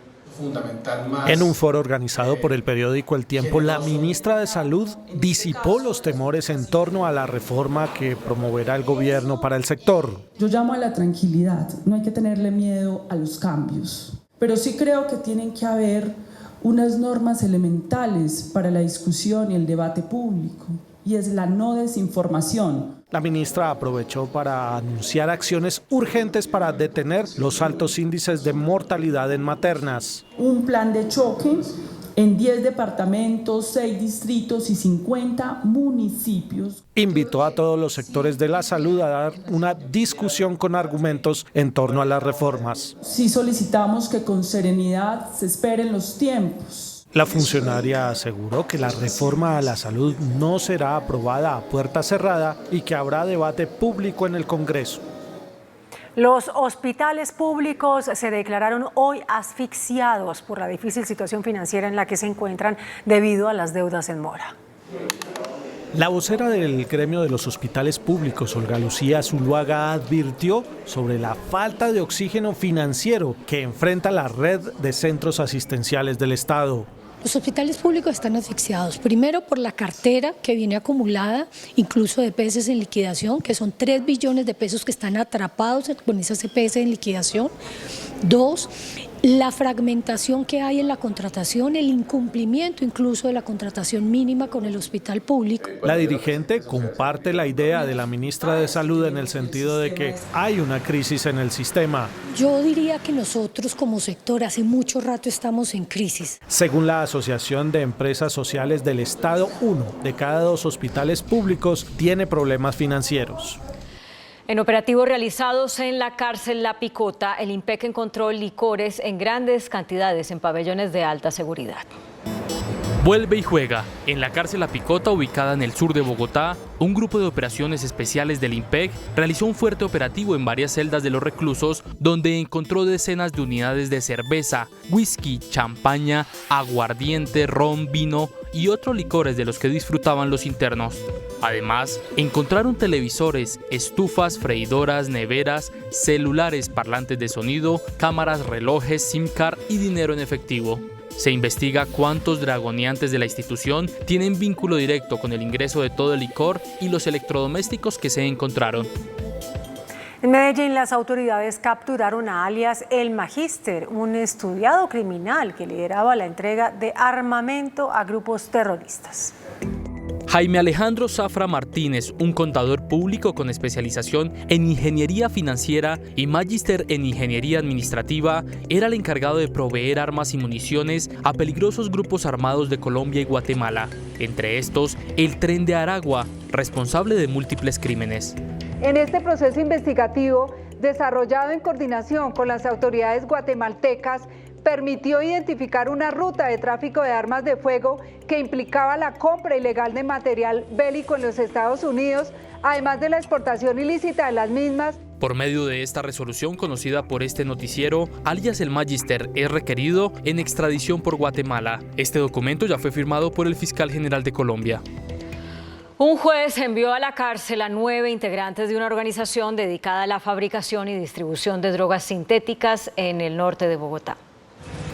En un foro organizado por el periódico El Tiempo, la ministra de Salud disipó los temores en torno a la reforma que promoverá el gobierno para el sector. Yo llamo a la tranquilidad, no hay que tenerle miedo a los cambios, pero sí creo que tienen que haber unas normas elementales para la discusión y el debate público, y es la no desinformación. La ministra aprovechó para anunciar acciones urgentes para detener los altos índices de mortalidad en maternas. Un plan de choque en 10 departamentos, 6 distritos y 50 municipios. Invitó a todos los sectores de la salud a dar una discusión con argumentos en torno a las reformas. Sí solicitamos que con serenidad se esperen los tiempos. La funcionaria aseguró que la reforma a la salud no será aprobada a puerta cerrada y que habrá debate público en el Congreso. Los hospitales públicos se declararon hoy asfixiados por la difícil situación financiera en la que se encuentran debido a las deudas en mora. La vocera del gremio de los hospitales públicos, Olga Lucía Zuluaga, advirtió sobre la falta de oxígeno financiero que enfrenta la red de centros asistenciales del Estado. Los hospitales públicos están asfixiados, primero por la cartera que viene acumulada, incluso de EPS en liquidación, que son 3 billones de pesos que están atrapados con esas EPS en liquidación. 2, la fragmentación que hay en la contratación, el incumplimiento incluso de la contratación mínima con el hospital público. La dirigente comparte la idea de la ministra de Salud en el sentido de que hay una crisis en el sistema. Yo diría que nosotros como sector hace mucho rato estamos en crisis. Según la Asociación de Empresas Sociales del Estado, 1 de cada 2 hospitales públicos tiene problemas financieros. En operativos realizados en la cárcel La Picota, el IMPEC encontró licores en grandes cantidades en pabellones de alta seguridad. Vuelve y juega. En la cárcel La Picota, ubicada en el sur de Bogotá, un grupo de operaciones especiales del IMPEC realizó un fuerte operativo en varias celdas de los reclusos, donde encontró decenas de unidades de cerveza, whisky, champaña, aguardiente, ron, vino y otros licores de los que disfrutaban los internos. Además, encontraron televisores, estufas, freidoras, neveras, celulares, parlantes de sonido, cámaras, relojes, SIM card y dinero en efectivo. Se investiga cuántos dragoneantes de la institución tienen vínculo directo con el ingreso de todo el licor y los electrodomésticos que se encontraron. En Medellín, las autoridades capturaron a alias El Magíster, un estudiado criminal que lideraba la entrega de armamento a grupos terroristas. Jaime Alejandro Zafra Martínez, un contador público con especialización en ingeniería financiera y magíster en ingeniería administrativa, era el encargado de proveer armas y municiones a peligrosos grupos armados de Colombia y Guatemala, entre estos el Tren de Aragua, responsable de múltiples crímenes. En este proceso investigativo, desarrollado en coordinación con las autoridades guatemaltecas, permitió identificar una ruta de tráfico de armas de fuego que implicaba la compra ilegal de material bélico en los Estados Unidos, además de la exportación ilícita de las mismas. Por medio de esta resolución conocida por este noticiero, alias El Magíster es requerido en extradición por Guatemala. Este documento ya fue firmado por el fiscal general de Colombia. Un juez envió a la cárcel a 9 integrantes de una organización dedicada a la fabricación y distribución de drogas sintéticas en el norte de Bogotá.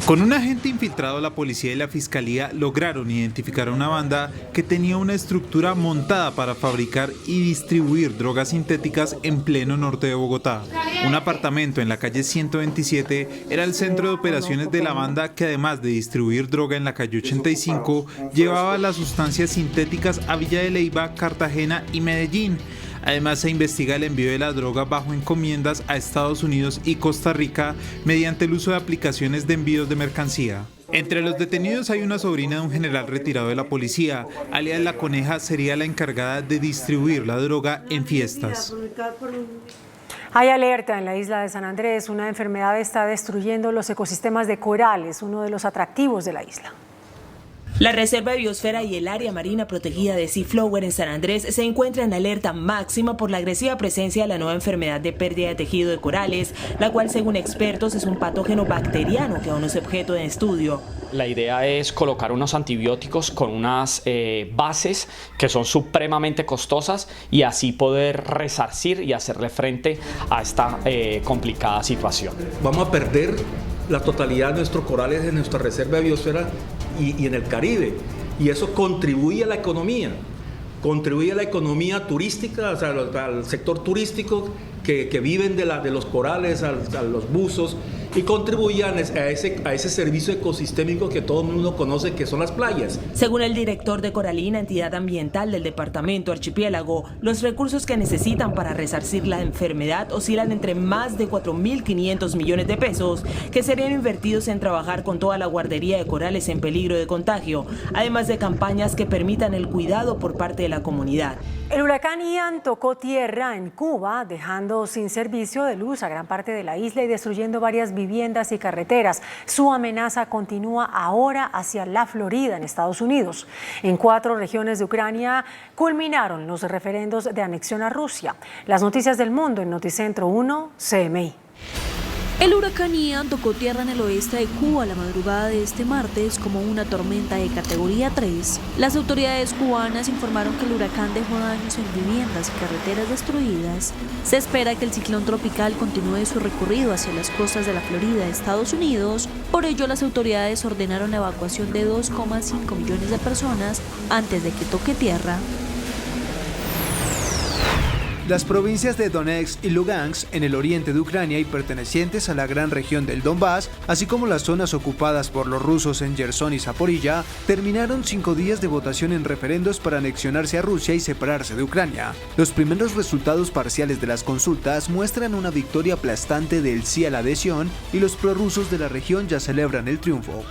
Con un agente infiltrado, la policía y la fiscalía lograron identificar a una banda que tenía una estructura montada para fabricar y distribuir drogas sintéticas en pleno norte de Bogotá. Un apartamento en la calle 127 era el centro de operaciones de la banda que, además de distribuir droga en la calle 85, llevaba las sustancias sintéticas a Villa de Leyva, Cartagena y Medellín. Además, se investiga el envío de la droga bajo encomiendas a Estados Unidos y Costa Rica mediante el uso de aplicaciones de envíos de mercancía. Entre los detenidos hay una sobrina de un general retirado de la policía. Alias La Coneja sería la encargada de distribuir la droga en fiestas. Hay alerta en la isla de San Andrés. Una enfermedad está destruyendo los ecosistemas de corales, uno de los atractivos de la isla. La Reserva de Biosfera y el área marina protegida de Seaflower en San Andrés se encuentra en alerta máxima por la agresiva presencia de la nueva enfermedad de pérdida de tejido de corales, la cual, según expertos, es un patógeno bacteriano que aún no es objeto de estudio. La idea es colocar unos antibióticos con unas bases que son supremamente costosas y así poder resarcir y hacerle frente a esta complicada situación. Vamos a perder la totalidad de nuestros corales en nuestra Reserva de Biosfera y en el Caribe, y eso contribuye a la economía turística, o sea, al sector turístico que viven de los corales, a los buzos, y contribuyan a ese servicio ecosistémico que todo el mundo conoce, que son las playas. Según el director de Coralina, entidad ambiental del departamento Archipiélago, los recursos que necesitan para resarcir la enfermedad oscilan entre más de 4.500 millones de pesos, que serían invertidos en trabajar con toda la guardería de corales en peligro de contagio, además de campañas que permitan el cuidado por parte de la comunidad. El huracán Ian tocó tierra en Cuba, dejando sin servicio de luz a gran parte de la isla y destruyendo varias viviendas y carreteras. Su amenaza continúa ahora hacia la Florida, en Estados Unidos. En 4 regiones de Ucrania culminaron los referendos de anexión a Rusia. Las noticias del mundo en Noticentro 1, CMI. El huracán Ian tocó tierra en el oeste de Cuba la madrugada de este martes como una tormenta de categoría 3. Las autoridades cubanas informaron que el huracán dejó daños en viviendas y carreteras destruidas. Se espera que el ciclón tropical continúe su recorrido hacia las costas de la Florida, Estados Unidos. Por ello, las autoridades ordenaron la evacuación de 2,5 millones de personas antes de que toque tierra. Las provincias de Donetsk y Lugansk en el oriente de Ucrania y pertenecientes a la gran región del Donbass, así como las zonas ocupadas por los rusos en Jersón y Zaporilla, terminaron 5 días de votación en referendos para anexionarse a Rusia y separarse de Ucrania. Los primeros resultados parciales de las consultas muestran una victoria aplastante del sí a la adhesión y los prorrusos de la región ya celebran el triunfo.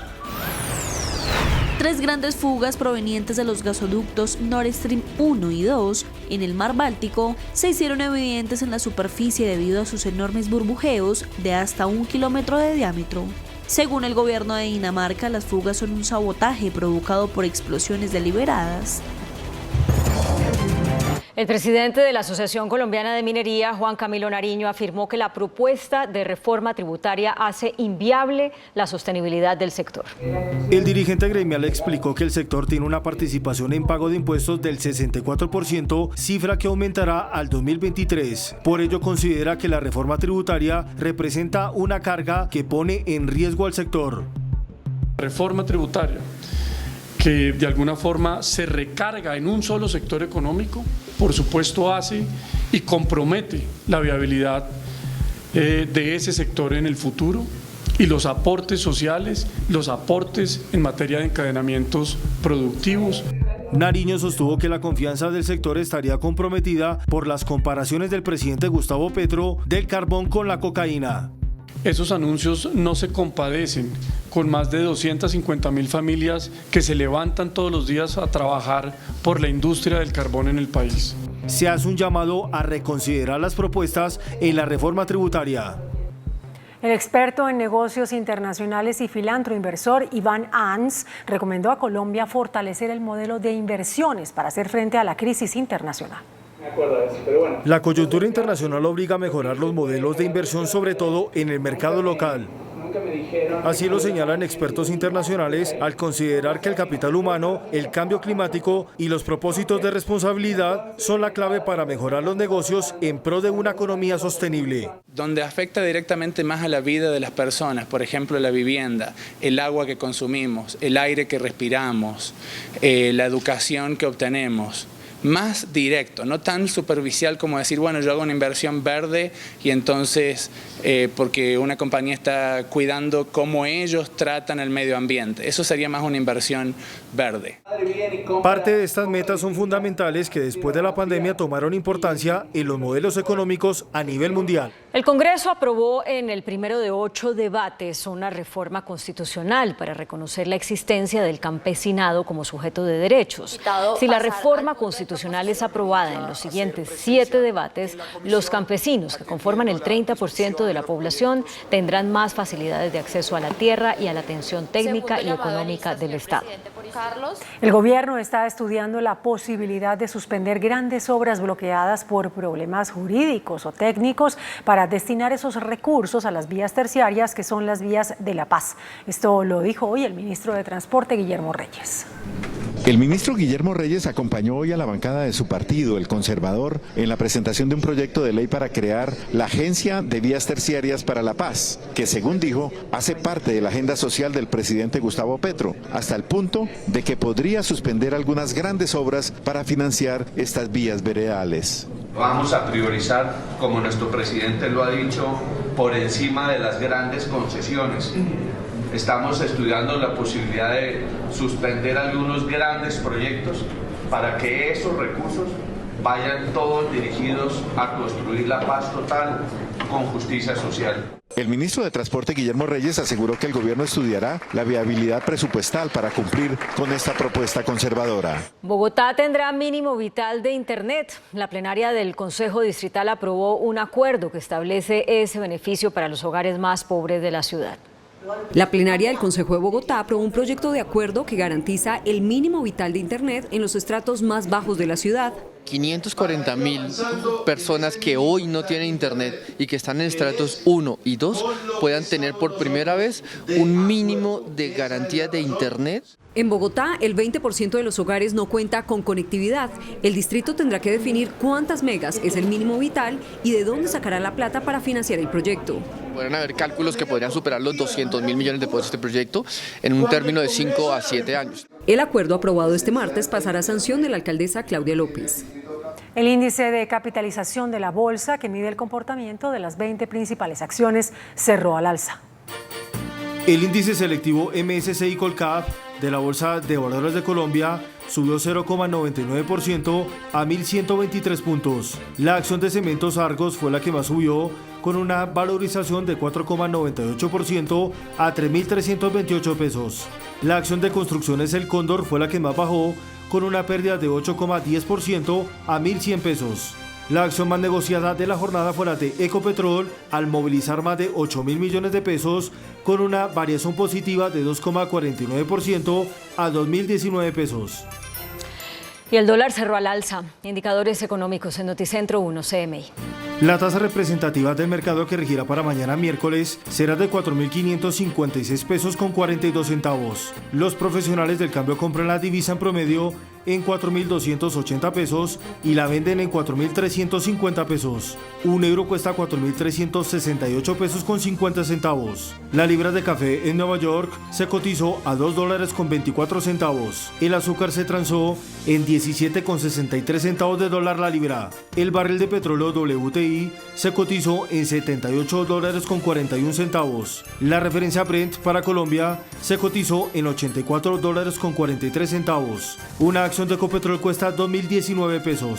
3 grandes fugas provenientes de los gasoductos Nord Stream 1 y 2 en el mar Báltico se hicieron evidentes en la superficie debido a sus enormes burbujeos de hasta 1 kilómetro de diámetro. Según el gobierno de Dinamarca, las fugas son un sabotaje provocado por explosiones deliberadas. El presidente de la Asociación Colombiana de Minería, Juan Camilo Nariño, afirmó que la propuesta de reforma tributaria hace inviable la sostenibilidad del sector. El dirigente gremial explicó que el sector tiene una participación en pago de impuestos del 64%, cifra que aumentará al 2023. Por ello considera que la reforma tributaria representa una carga que pone en riesgo al sector. Reforma tributaria que de alguna forma se recarga en un solo sector económico, por supuesto hace y compromete la viabilidad de ese sector en el futuro y los aportes sociales, los aportes en materia de encadenamientos productivos. Nariño sostuvo que la confianza del sector estaría comprometida por las comparaciones del presidente Gustavo Petro del carbón con la cocaína. Esos anuncios no se compadecen con más de 250.000 familias que se levantan todos los días a trabajar por la industria del carbón en el país. Se hace un llamado a reconsiderar las propuestas en la reforma tributaria. El experto en negocios internacionales y filántropo inversor Iván Ans recomendó a Colombia fortalecer el modelo de inversiones para hacer frente a la crisis internacional. La coyuntura internacional obliga a mejorar los modelos de inversión, sobre todo en el mercado local. Así lo señalan expertos internacionales al considerar que el capital humano, el cambio climático y los propósitos de responsabilidad son la clave para mejorar los negocios en pro de una economía sostenible. Donde afecta directamente más a la vida de las personas, por ejemplo la vivienda, el agua que consumimos, el aire que respiramos, la educación que obtenemos. Más directo, no tan superficial como decir, bueno, yo hago una inversión verde y entonces porque una compañía está cuidando cómo ellos tratan el medio ambiente. Eso sería más una inversión verde. Parte de estas metas son fundamentales que después de la pandemia tomaron importancia en los modelos económicos a nivel mundial. El Congreso aprobó en el primero de 8 debates una reforma constitucional para reconocer la existencia del campesinado como sujeto de derechos. Si la reforma constitucional es aprobada en los siguientes 7 debates, los campesinos, que conforman el 30% de la población, tendrán más facilidades de acceso a la tierra y a la atención técnica y económica del Estado. El gobierno está estudiando la posibilidad de suspender grandes obras bloqueadas por problemas jurídicos o técnicos para destinar esos recursos a las vías terciarias, que son las vías de la paz. Esto lo dijo hoy el ministro de Transporte, Guillermo Reyes. El ministro Guillermo Reyes acompañó hoy a la bancada de su partido, el Conservador, en la presentación de un proyecto de ley para crear la Agencia de Vías Terciarias para la Paz, que según dijo, hace parte de la agenda social del presidente Gustavo Petro, hasta el punto de que podría suspender algunas grandes obras para financiar estas vías veredales. Vamos a priorizar, como nuestro presidente lo ha dicho, por encima de las grandes concesiones. Estamos estudiando la posibilidad de suspender algunos grandes proyectos para que esos recursos vayan todos dirigidos a construir la paz total con justicia social. El ministro de Transporte, Guillermo Reyes, aseguró que el gobierno estudiará la viabilidad presupuestal para cumplir con esta propuesta conservadora. Bogotá tendrá mínimo vital de Internet. La plenaria del Consejo Distrital aprobó un acuerdo que establece ese beneficio para los hogares más pobres de la ciudad. La plenaria del Consejo de Bogotá aprobó un proyecto de acuerdo que garantiza el mínimo vital de Internet en los estratos más bajos de la ciudad. 540.000 personas que hoy no tienen Internet y que están en estratos 1 y 2 puedan tener por primera vez un mínimo de garantía de Internet. En Bogotá, el 20% de los hogares no cuenta con conectividad. El distrito tendrá que definir cuántas megas es el mínimo vital y de dónde sacará la plata para financiar el proyecto. Podrían haber cálculos que podrían superar los 200.000 millones de pesos de este proyecto en un término de 5 a 7 años. El acuerdo aprobado este martes pasará a sanción de la alcaldesa Claudia López. El índice de capitalización de la bolsa, que mide el comportamiento de las 20 principales acciones, cerró al alza. El índice selectivo MSCI Colcap de la Bolsa de Valores de Colombia subió 0,99% a 1.123 puntos. La acción de Cementos Argos fue la que más subió, con una valorización de 4,98% a 3.328 pesos. La acción de Construcciones El Cóndor fue la que más bajó, con una pérdida de 8,10% a 1.100 pesos. La acción más negociada de la jornada fue la de Ecopetrol, al movilizar más de 8.000 millones de pesos, con una variación positiva de 2,49% a 2.019 pesos. Y el dólar cerró al alza. Indicadores económicos en Noticentro 1 CMI. La tasa representativa del mercado que regirá para mañana miércoles será de 4.556 pesos con 42 centavos. Los profesionales del cambio compran la divisa en promedio en 4.280 pesos y la venden en 4.350 pesos. Un euro cuesta 4.368 pesos con 50 centavos. La libra de café en Nueva York se cotizó a $2 con 24 centavos. El azúcar se transó en 17,63 centavos de dólar la libra. El barril de petróleo WTI se cotizó en $78 con 41 centavos. La referencia Brent para Colombia se cotizó en $84 con 43 centavos. Una acción de Ecopetrol cuesta 2.019 pesos.